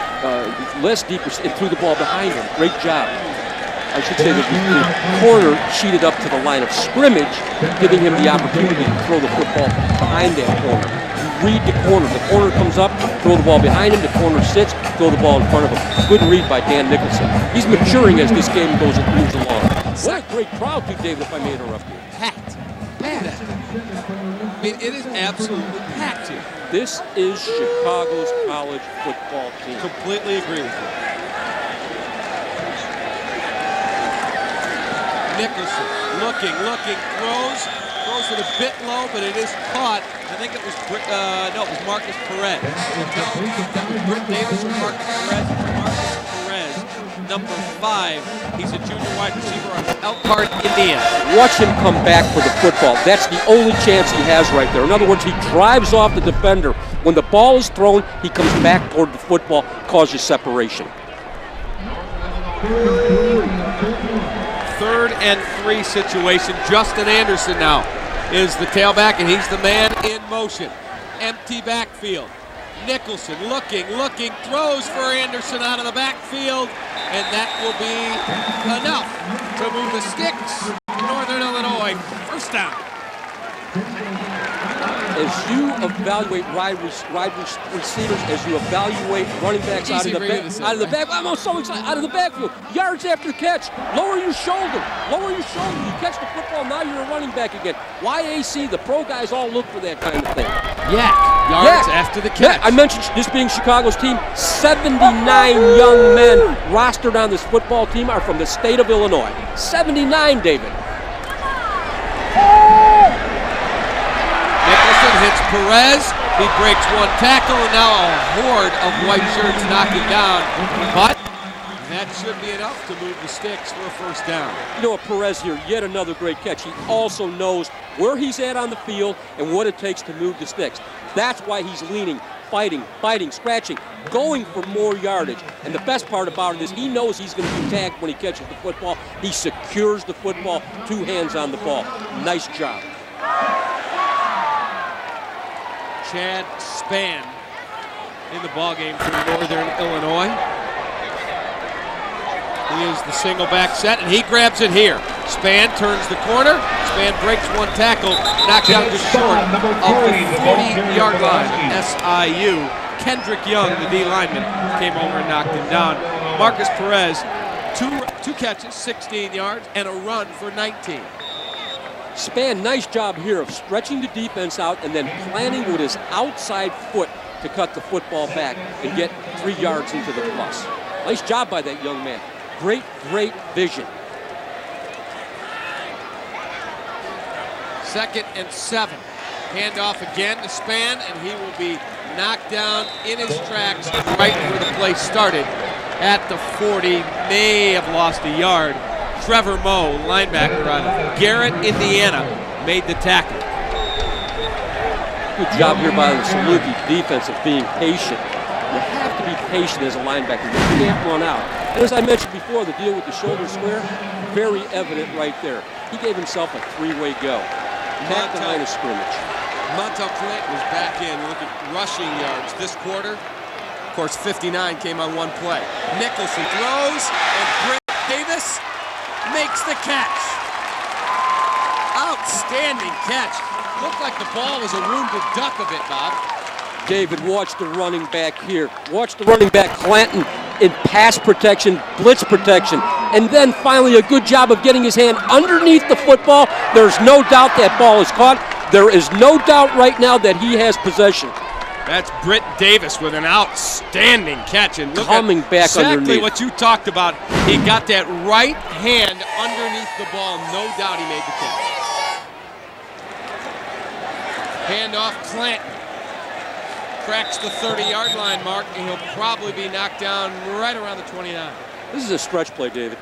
less deep and threw the ball behind him. Great job. I should say that the corner cheated up to the line of scrimmage, giving him the opportunity to throw the football behind that corner. Read the corner. The corner comes up, throw the ball behind him. The corner sits, throw the ball in front of him. Good read by Dan Nicholson. He's maturing as this game moves along. What a great crowd, too, David, if I may interrupt you.
Packed. I mean, it is absolutely packed here.
This is Chicago's college football team.
Completely agree with you. Nicholson looking, throws it a bit low, but it is caught. I think it was Marcus Perez. That was Britt Davis or Marcus Perez. Marcus Perez, number 5. He's a junior wide receiver on Elkhart, Indiana.
Watch him come back for the football. That's the only chance he has right there. In other words, he drives off the defender. When the ball is thrown, he comes back toward the football, causes separation.
3rd and 3 situation. Justin Anderson now is the tailback, and he's the man in motion. Empty backfield. Nicholson looking, throws for Anderson out of the backfield, and that will be enough to move the sticks. Northern Illinois, first down.
As you evaluate wide receivers, as you evaluate running backs out of the back, I'm so excited, out of the backfield, yards after catch, lower your shoulder, you catch the football, now you're a running back again. YAC, the pro guys all look for that kind of thing.
Yards after the catch.
I mentioned this being Chicago's team. 79 young men rostered on this football team are from the state of Illinois. 79, David.
Nicholson hits Perez. He breaks one tackle, and now a horde of white shirts knock him down. But that should be enough to move the sticks for a first down.
You know, Perez here, yet another great catch. He also knows where he's at on the field and what it takes to move the sticks. That's why he's leaning fighting, biting, scratching, going for more yardage. And the best part about it is he knows he's going to be tagged when he catches the football. He secures the football, 2 hands on the ball. Nice job.
Chad Spann in the ballgame for Northern Illinois. He is the single back set, and he grabs it here. Spann turns the corner. Spann breaks one tackle, knocks out just short of the 40-yard line. SIU. Kendrick Young, the D lineman, came over and knocked him down. Marcus Perez, two catches, 16 yards, and a run for 19.
Spann, nice job here of stretching the defense out and then planting with his outside foot to cut the football back and get 3 yards into the plus. Nice job by that young man. Great, great vision.
2nd and 7. Handoff again to Spann, and he will be knocked down in his tracks right where the play started at the 40. May have lost a yard. Trevor Moe, linebacker out of Garrett, Indiana, made the tackle.
Good job here by the Saluki defense of being patient. You have to be patient as a linebacker. You can't run out. And as I mentioned before, the deal with the shoulder square, very evident right there. He gave himself a 3-way go. Back the line of scrimmage.
Montel Clinton was back in. Look at rushing yards this quarter. Of course, 59 came on one play. Nicholson throws, and Britt Davis makes the catch. Outstanding catch. Looked like the ball was a wounded duck a bit, Bob.
David, watch the running back here. Watch the running back, Clanton, in pass protection, blitz protection, and then finally a good job of getting his hand underneath the football. There's no doubt that ball is caught. There is no doubt right now that he has possession.
That's Britt Davis with an outstanding catch. And look
coming back
exactly
underneath.
What you talked about. He got that right hand underneath the ball. No doubt he made the catch. Handoff, Clanton. Cracks the 30-yard line mark, and he'll probably be knocked down right around the 29.
This is a stretch play, David.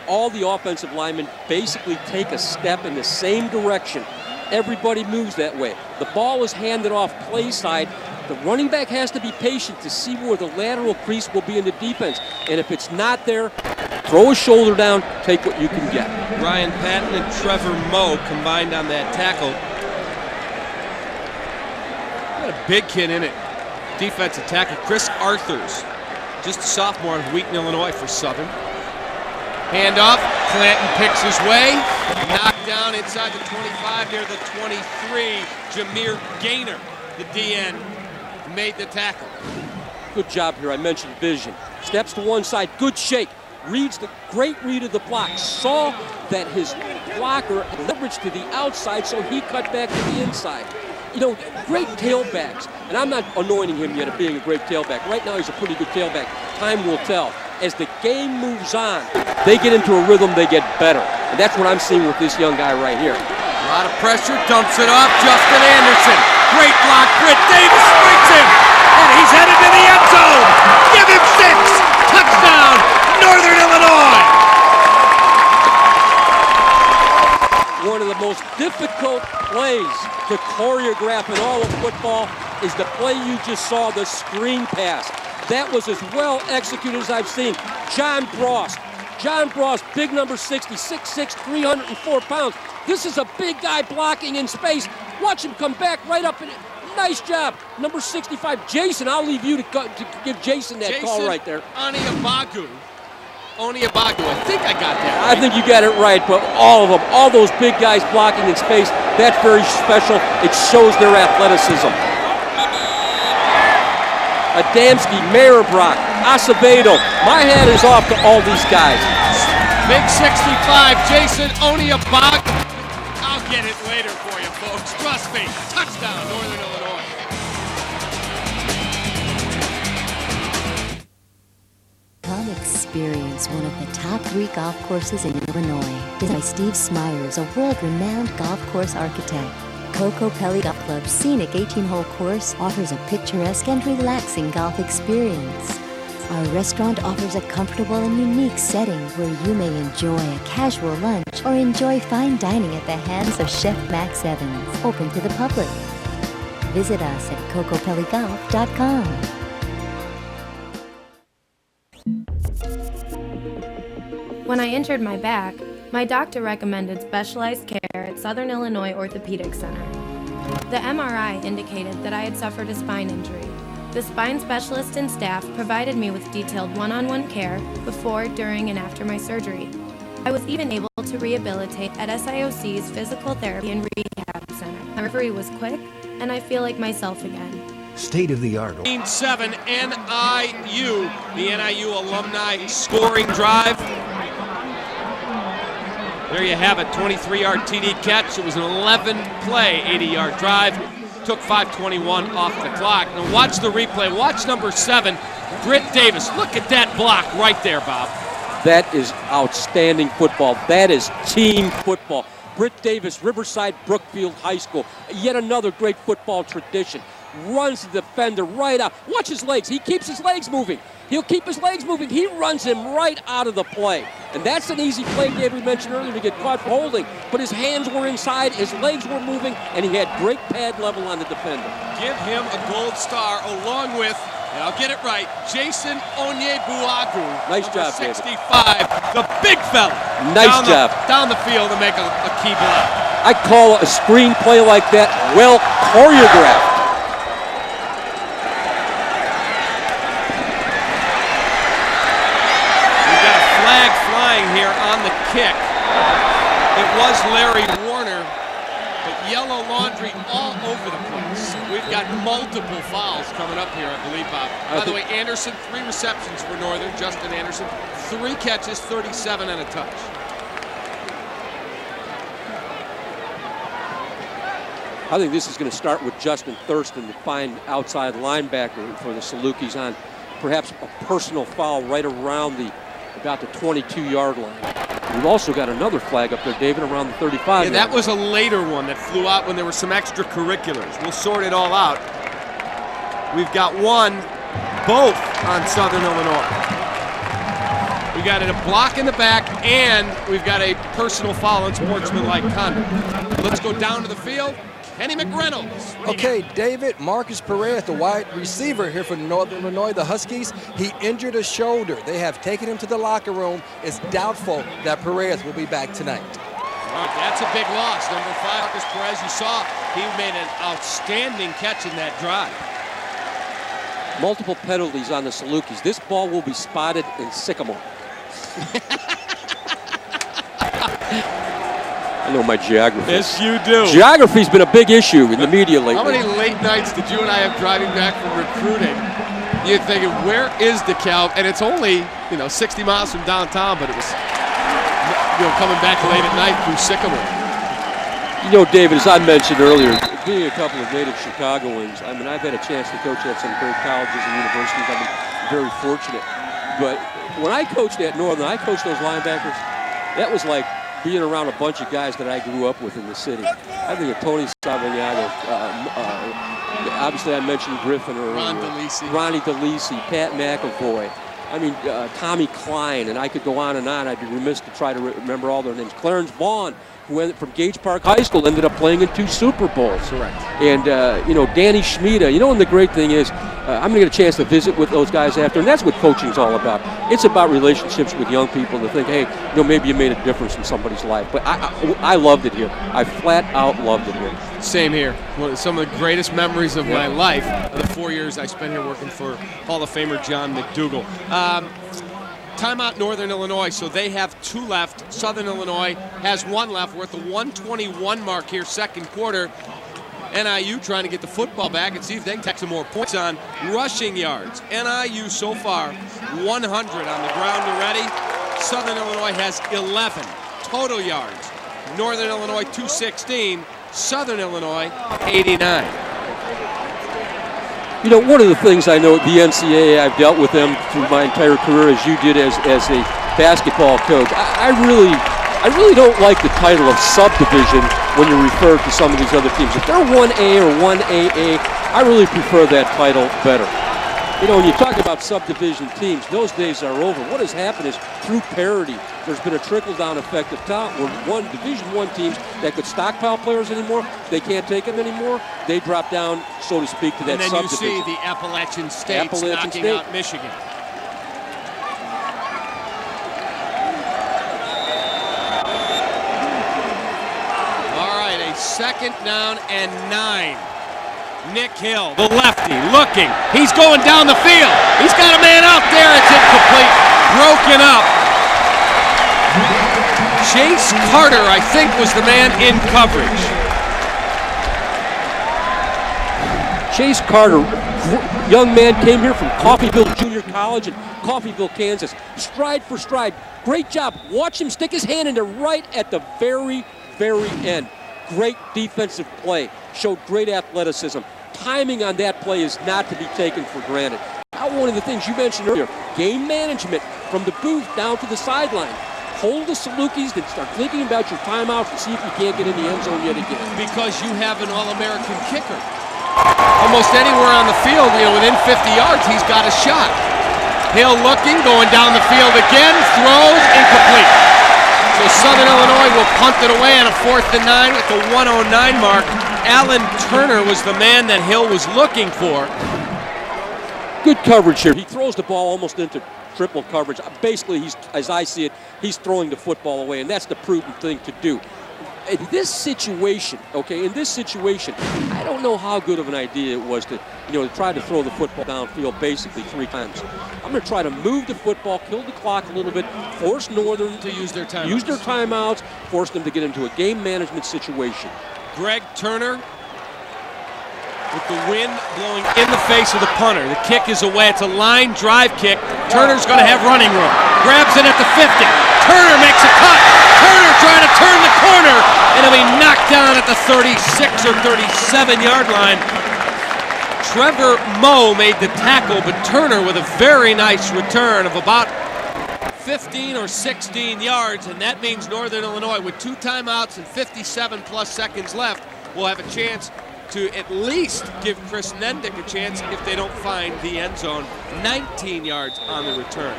All the offensive linemen basically take a step in the same direction. Everybody moves that way. The ball is handed off play side. The running back has to be patient to see where the lateral crease will be in the defense. And if it's not there, throw a shoulder down, take what you can get.
Ryan Patton and Trevor Moe combined on that tackle. Got a big kid in it. Defensive tackle Chris Arthurs, just a sophomore out of Wheaton, Illinois for Southern. Handoff, Clanton picks his way, knocked down inside the 25 near the 23. Jameer Gaynor, the DN, made the tackle.
Good job here. I mentioned vision. Steps to one side, good shake. Reads the great read of the block. Saw that his blocker leveraged to the outside, so he cut back to the inside. You know, great tailbacks. And I'm not anointing him yet of being a great tailback. Right now, he's a pretty good tailback. Time will tell. As the game moves on, they get into a rhythm, they get better. And that's what I'm seeing with this young guy right here.
A lot of pressure, dumps it off, Justin Anderson. Great block, Britt Davis strikes him, and he's headed to the end zone. Give him 6. Touchdown, Northern Illinois.
One of the most difficult plays to choreograph in all of football is the play you just saw, the screen pass. That was as well executed as I've seen. John Bross, big number 60, 6'6", 304 pounds. This is a big guy blocking in space. Watch him come back right up in it. Nice job. Number 65, Jason. I'll leave you to give Jason that call right there.
Oniabagu. I think I got that right.
I think you got it right, but all of them, all those big guys blocking in space, that's very special. It shows their athleticism. Adamski, Maribrock, Acevedo. My hat is off to all these guys.
Big 65, Jason Oniabagu. I'll get it later for you, folks. Trust me. Touchdown, Northern Illinois.
Come experience one of the top 3 golf courses in Illinois. Designed by Steve Smyers, a world-renowned golf course architect. Coco Pelli Golf Club's scenic 18-hole course offers a picturesque and relaxing golf experience. Our restaurant offers a comfortable and unique setting where you may enjoy a casual lunch or enjoy fine dining at the hands of Chef Max Evans, open to the public. Visit us at cocopelligolf.com.
When I injured my back, my doctor recommended specialized care at Southern Illinois Orthopedic Center. The MRI indicated that I had suffered a spine injury. The spine specialist and staff provided me with detailed one-on-one care before, during, and after my surgery. I was even able to rehabilitate at SIOC's Physical Therapy and Rehab Center. My recovery was quick, and I feel like myself again.
State-of-the-art.
7 NIU, the NIU alumni scoring drive. There you have it, 23-yard TD catch. It was an 11-play, 80-yard drive. Took 5:21 off the clock. Now watch the replay. Watch number 7, Britt Davis. Look at that block right there, Bob.
That is outstanding football. That is team football. Britt Davis, Riverside Brookfield High School. Yet another great football tradition. Runs the defender right out. Watch his legs. He keeps his legs moving. He'll keep his legs moving. He runs him right out of the play. And that's an easy play David mentioned earlier to get caught holding. But his hands were inside, his legs were moving, and he had brake pad level on the defender.
Give him a gold star along with, and I'll get it right, Jason Onyebuagu.
Nice job,
65,
David.
the big fella.
Nice job.
Down the field to make a key block.
I call a screenplay like that well choreographed.
Here on the kick. It was Larry Warner, but yellow laundry all over the place. We've got multiple fouls coming up here, I believe, Bob. By the way, Anderson, 3 receptions for Northern, Justin Anderson, 3 catches, 37 and a touch.
I think this is going to start with Justin Thurston to find outside linebacker for the Salukis on perhaps a personal foul right around about the 22-yard line. We've also got another flag up there, David, around the 35.
Yeah, that was a later one that flew out when there were some extracurriculars. We'll sort it all out. We've got both on Southern Illinois. We got a block in the back, and we've got a personal foul on sportsmanlike conduct. Let's go down to the field. Kenny McReynolds.
Okay, David, Marcus Perez, the wide receiver here for Northern Illinois, the Huskies, he injured a shoulder. They have taken him to the locker room. It's doubtful that Perez will be back tonight.
That's a big loss. Number 5, Marcus Perez, you saw, he made an outstanding catch in that drive.
Multiple penalties on the Salukis. This ball will be spotted in Sycamore. I know my geography.
Yes, you do.
Geography's been a big issue in the media lately.
How many late nights did you and I have driving back from recruiting? You're thinking, where is DeKalb? And it's only, 60 miles from downtown, but it was, coming back late at night through Sycamore.
David, as I mentioned earlier, being a couple of native Chicagoans, I've had a chance to coach at some great colleges and universities. I've been very fortunate. But when I coached at Northern, I coached those linebackers. That was like being around a bunch of guys that I grew up with in the city. I think of Tony Savignato, obviously I mentioned Griffin or Ronnie DeLisi, Pat McAvoy. Tommy Klein, and I could go on and on. I'd be remiss to try to remember all their names. Clarence Vaughn, who went from Gage Park High School, ended up playing in 2 Super Bowls.
Correct.
And, Danny Schmida. And the great thing is, I'm going to get a chance to visit with those guys after, and that's what coaching's all about. It's about relationships with young people to think, hey, maybe you made a difference in somebody's life. But I loved it here. I flat out loved it here.
Same here. Some of the greatest memories of my life are the 4 years I spent here working for Hall of Famer John McDougall. Timeout Northern Illinois, so they have 2 left. Southern Illinois has 1 left. We're at the 1:21 mark here, second quarter. NIU trying to get the football back and see if they can take some more points on rushing yards. NIU so far 100 on the ground already. Southern Illinois has 11 total yards. Northern Illinois 216. Southern Illinois 89.
One of the things I know at the NCAA, I've dealt with them through my entire career, as you did as a basketball coach. I really don't like the title of subdivision when you refer to some of these other teams. If they're 1A or 1AA, I really prefer that title better. You know, when you talk about subdivision teams, those days are over. What has happened is through parity, there's been a trickle-down effect of talent where Division I teams that could stockpile players anymore, they can't take them anymore, they drop down, so to speak, to that
subdivision. And then
subdivision.
you see the Appalachian States knocking out Michigan. All right, a 2nd down and 9. Nick Hill, the lefty, looking. He's going down the field. He's got a man out there. It's incomplete. Broken up. Chase Carter, I think, was the man in coverage.
Chase Carter, young man, came here from Coffeyville Junior College in Coffeyville, Kansas. Stride for stride. Great job. Watch him stick his hand in there right at the very, very end. Great defensive play. Showed great athleticism. Timing on that play is not to be taken for granted. Now, one of the things you mentioned earlier, game management from the booth down to the sideline. Hold the Salukis and start thinking about your timeouts and see if you can't get in the end zone yet again.
Because you have an All-American kicker. Almost anywhere on the field, within 50 yards, he's got a shot. Hill looking, going down the field again, throws, incomplete. So Southern Illinois will punt it away on a 4th and 9 at the 1:09 mark. Alan Turner was the man that Hill was looking for.
Good coverage here. He throws the ball almost into triple coverage. Basically, as I see it, he's throwing the football away, and that's the prudent thing to do. In this situation, I don't know how good of an idea it was to try to throw the football downfield basically 3 times. I'm going to try to move the football, kill the clock a little bit, force Northern
to use their timeouts,
force them to get into a game management situation.
Greg Turner with the wind blowing in the face of the punter. The kick is away. It's a line drive kick. Turner's going to have running room. Grabs it at the 50. Turner makes a cut. Turner trying to turn the corner, and he'll be knocked down at the 36 or 37-yard line. Trevor Moe made the tackle, but Turner with a very nice return of about 15 or 16 yards, and that means Northern Illinois, with 2 timeouts and 57-plus seconds left, will have a chance to at least give Chris Nendick a chance if they don't find the end zone. 19 yards on the return.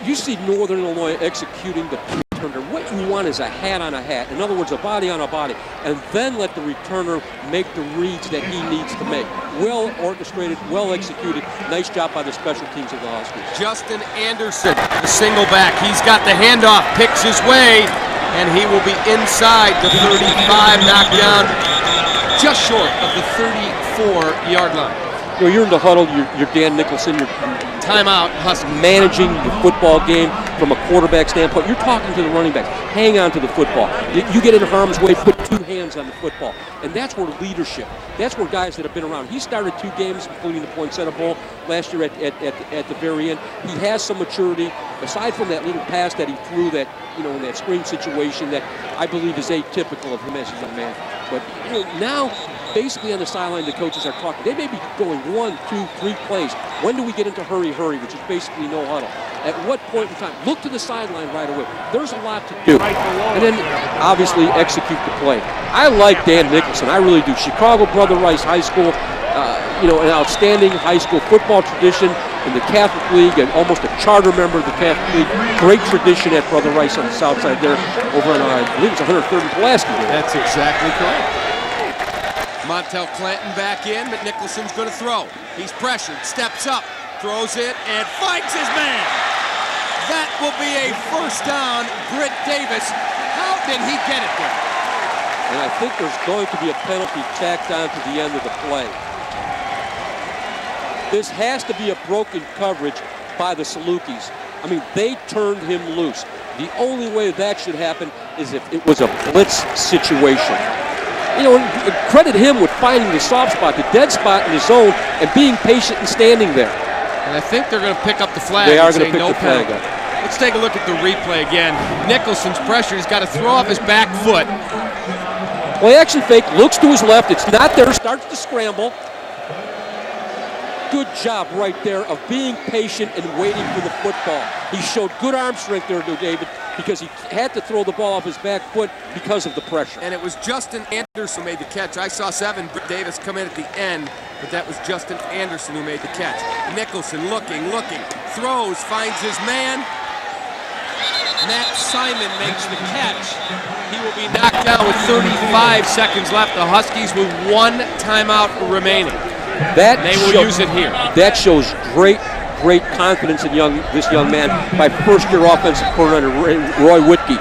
You see Northern Illinois executing the returner. What you want is a hat on a hat. In other words, a body on a body. And then let the returner make the reads that he needs to make. Well orchestrated, well executed. Nice job by the special teams of the Huskers.
Justin Anderson, the single back. He's got the handoff, picks his way, and he will be inside the 35, knocked down just short of the 34-yard line.
You're in the huddle. You're Dan Nicholson. You're
timeout, Huskers.
Managing the football game from a quarterback standpoint. You're talking to the running backs. Hang on to the football. You get in harm's way, put 2 hands on the football. And that's where leadership, that's where guys that have been around. He started 2 games, including the Poinsettia Bowl last year at the very end. He has some maturity. Aside from that little pass that he threw that, in that screen situation that I believe is atypical of him as a young man. But now, basically on the sideline, the coaches are talking. They may be going 1, 2, 3 plays. When do we get into hurry, which is basically no huddle? At what point in time? Look to the sideline right away. There's a lot to do. And then, obviously, execute the play. I like Dan Nicholson. I really do. Chicago Brother Rice High School, an outstanding high school football tradition in the Catholic League and almost a charter member of the Catholic League. Great tradition at Brother Rice on the south side there over on, I believe it's 103rd and Pulaski.
That's exactly correct. Montel Clanton back in, but Nicholson's going to throw. He's pressured, steps up, throws it, and finds his man. That will be a first down. Britt Davis, how did he get it there?
And I think there's going to be a penalty tacked on to the end of the play. This has to be a broken coverage by the Salukis. I mean, they turned him loose. The only way that should happen is if it was a blitz situation. Credit him with finding the soft spot, the dead spot in the zone, and being patient and standing there.
And I think they're going to pick up the flag.
They are going to pick the flag up.
Let's take a look at the replay again. Nicholson's pressure. He's got to throw off his back foot.
Play action fake, looks to his left. It's not there, starts to scramble. Good job right there of being patient and waiting for the football. He showed good arm strength there, David, because he had to throw the ball off his back foot because of the pressure.
And it was Justin Anderson who made the catch. I saw 7, Britt Davis come in at the end. but that was Justin Anderson who made the catch. Nicholson looking, throws, finds his man. Matt Simon makes the catch. He will be knocked down with 35 seconds left. The Huskies with 1 timeout remaining. They will use it here.
That shows great confidence in this young man by first-year offensive coordinator Roy Whitkey.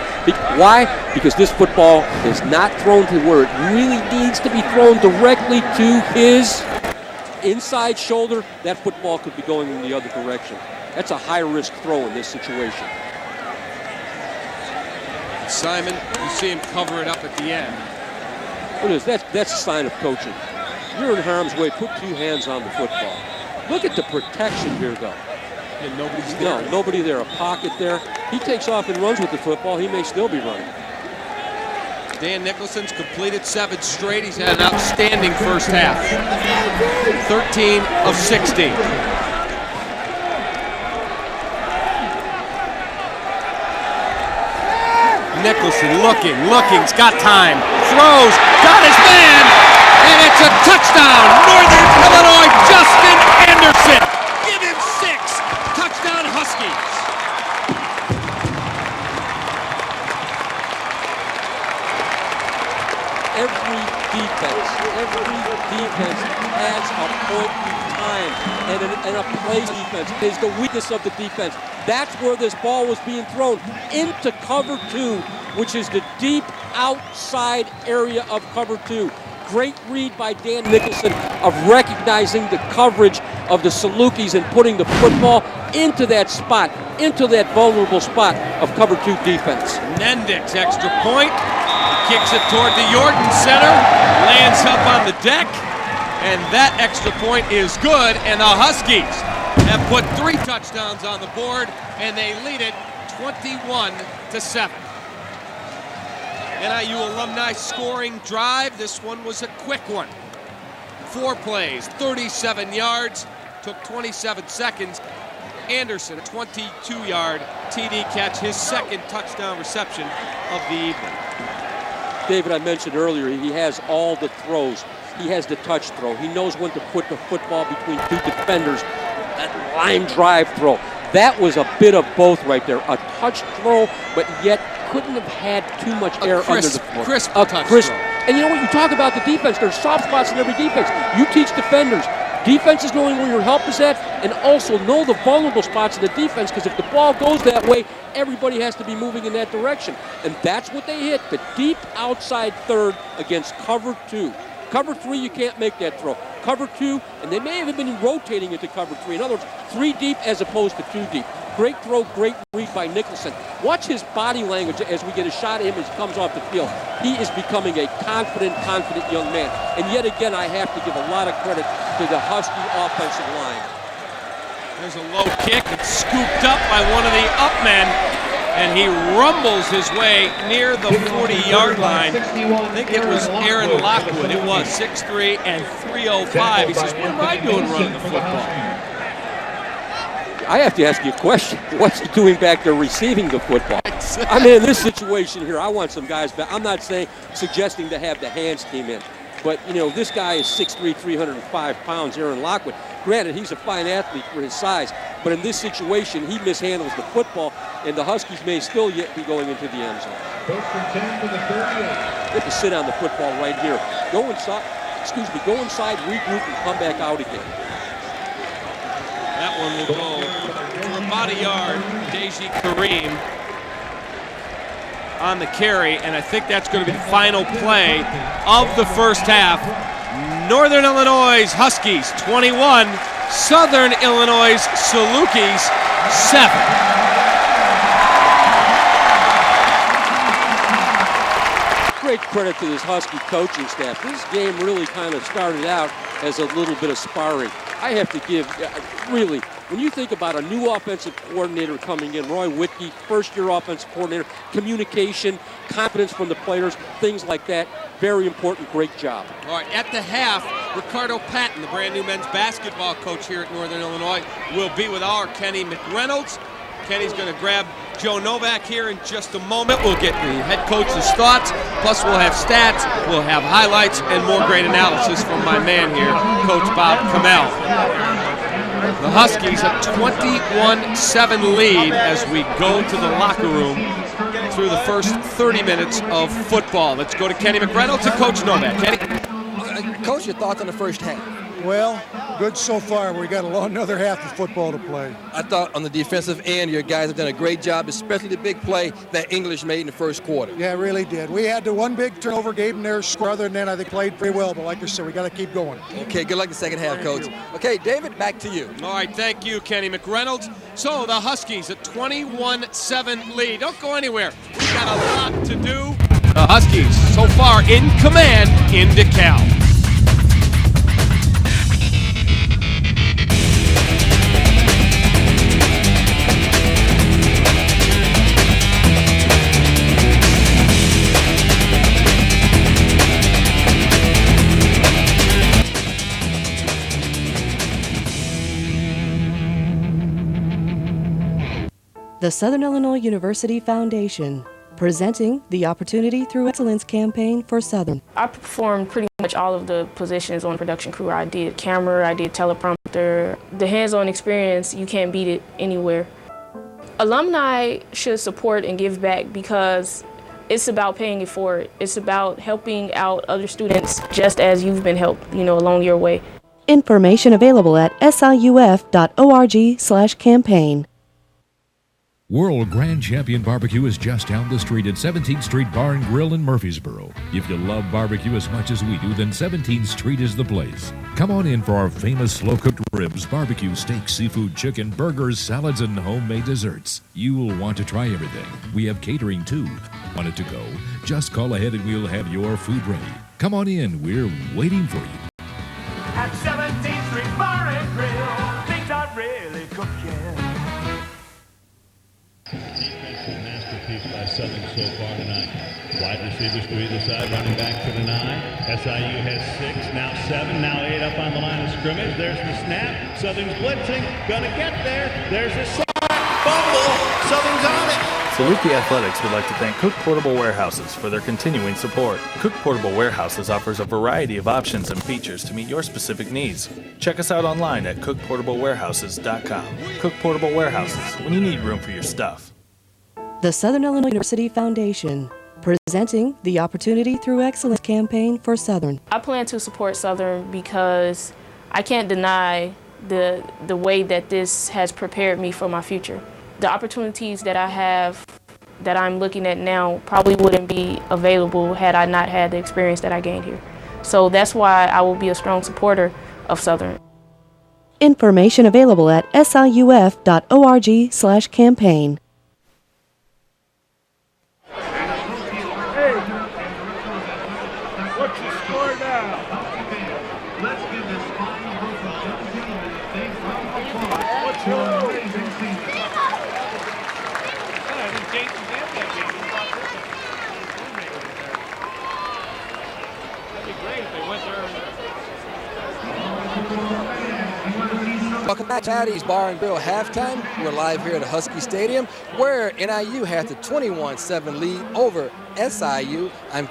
Why? Because this football is not thrown to where it really needs to be thrown, directly to his inside shoulder. That football could be going in the other direction. That's a high-risk throw in this situation.
Simon, you see him cover it up at the end.
What is that? That's a sign of coaching. You're in harm's way. Put 2 hands on the football. Look at the protection here, though.
And nobody's there.
No, nobody there. A pocket there. He takes off and runs with the football. He may still be running.
Dan Nicholson's completed 7 straight. He's had an outstanding first half. 13 of 16. Nicholson looking, he's got time, throws, got his man, and it's a touchdown. Northern Illinois, Justin Anderson. Give him 6. Touchdown Huskies.
Every defense has a point in time and a play defense. Is the weakness of the defense. That's where this ball was being thrown, into cover 2, which is the deep outside area of cover 2. Great read by Dan Nicholson of recognizing the coverage of the Salukis and putting the football into that spot, into that vulnerable spot of cover 2 defense.
Nendix, extra point. He kicks it toward the Yorton Center, lands up on the deck, and that extra point is good, and the Huskies have put 3 touchdowns on the board, and they lead it 21-7. NIU alumni scoring drive. This one was a quick one. 4 plays, 37 yards, took 27 seconds. Anderson, a 22-yard TD catch, his 2nd touchdown reception of the evening.
David, I mentioned earlier, he has all the throws. He has the touch throw. He knows when to put the football between 2 defenders. That line drive throw. That was a bit of both right there. A touch throw, but yet couldn't have had too much air under the foot.
Crisp touch throw.
And you know what? You talk about the defense. There's soft spots in every defense. You teach defenders. Defenses knowing where your help is at, and also know the vulnerable spots in the defense, because if the ball goes that way, everybody has to be moving in that direction. And that's what they hit, the deep outside third against cover 2. Cover 3, you can't make that throw. Cover 2, and they may have been rotating into cover 3. In other words, 3 deep as opposed to 2 deep. Great throw, great read by Nicholson. Watch his body language as we get a shot at him as he comes off the field. He is becoming a confident young man. And yet again, I have to give a lot of credit to the Husky offensive line.
There's a low kick. It's scooped up by one of the up men, and he rumbles his way near the 40-yard line. I think it was Aaron Lockwood. It was 6'3" and 305. He says, what am I doing running the football?
I have to ask you a question. What's he doing back there receiving the football? I mean, in this situation here, I want some guys back. I'm not suggesting to have the hands team in. But, you know, this guy is 6'3", 305 pounds, Aaron Lockwood. Granted, he's a fine athlete for his size. But in this situation, he mishandles the football, and the Huskies may still yet be going into the end zone. They have to sit on the football right here. Go inside, regroup, and come back out again.
That one will go for about a yard. Deji Kareem on the carry, and I think that's going to be the final play of the first half. Northern Illinois Huskies 21, Southern Illinois Salukis 7.
Great credit to this Husky coaching staff. This game really kind of started out as a little bit of sparring. I have to give, really, when you think about a new offensive coordinator coming in, Roy Whitkey, first-year offensive coordinator, communication, confidence from the players, things like that, very important, great job.
All right, at the half, Ricardo Patton, the brand new men's basketball coach here at Northern Illinois, will be with our Kenny McReynolds. Kenny's going to grab Joe Novak here in just a moment. We'll get the head coach's thoughts, plus we'll have stats, we'll have highlights, and more great analysis from my man here, Coach Bob Kamel. The Huskies a 21-7 lead as we go to the locker room through the first 30 minutes of football. Let's go to Kenny McReynolds and Coach Novak. Kenny?
Coach, your thoughts on the first half?
Well, good so far. We got another half of football to play.
I thought on the defensive end, your guys have done a great job, especially the big play that English made in the first quarter.
Yeah, really did. We had the one big turnover, gave them their score. Other than that, I think played pretty well. But like I said, we got to keep going.
Okay, good luck in the second half, Coach. Okay, David, back to you.
All right, thank you, Kenny McReynolds. So the Huskies a 21-7 lead. Don't go anywhere. We've got a lot to do. The Huskies so far in command in DeKalb.
The Southern Illinois University Foundation, presenting the Opportunity Through Excellence campaign for Southern.
I performed pretty much all of the positions on the production crew. I did camera, I did teleprompter. The hands-on experience, you can't beat it anywhere. Alumni should support and give back because it's about paying it forward. It's about helping out other students just as you've been helped, along your way.
Information available at siuf.org/campaign.
World Grand Champion Barbecue is just down the street at 17th Street Bar and Grill in Murfreesboro. If you love barbecue as much as we do, then 17th Street is the place. Come on in for our famous slow-cooked ribs, barbecue, steak, seafood, chicken, burgers, salads, and homemade desserts. You'll want to try everything. We have catering too. Want it to go? Just call ahead and we'll have your food ready. Come on in, we're waiting for you.
At 17th Street Bar and Grill, things are really cooking.
Defensive masterpiece by Southern so far tonight. Wide receivers to either side, running back to the 9. SIU has 6, now 7, now 8 up on the line of scrimmage. There's the snap. Southern's blitzing, gonna get there. There's a sack, fumble. Southern's on it.
Saluki Athletics would like to thank Cook Portable Warehouses for their continuing support. Cook Portable Warehouses offers a variety of options and features to meet your specific needs. Check us out online at cookportablewarehouses.com. Cook Portable Warehouses, when you need room for your stuff.
The Southern Illinois University Foundation, presenting the Opportunity Through Excellence campaign for Southern.
I plan to support Southern because I can't deny the way that this has prepared me for my future. The opportunities that I have, that I'm looking at now, probably wouldn't be available had I not had the experience that I gained here. So that's why I will be a strong supporter of Southern.
Information available at siuf.org/campaign.
What's your score now?
Let's give this final group of entertainment a big round of applause.
What's your
amazing season?
Welcome back to Patty's Bar and Grill halftime. We're live here at the Husky Stadium, where NIU has the 21-7 lead over SIU. I'm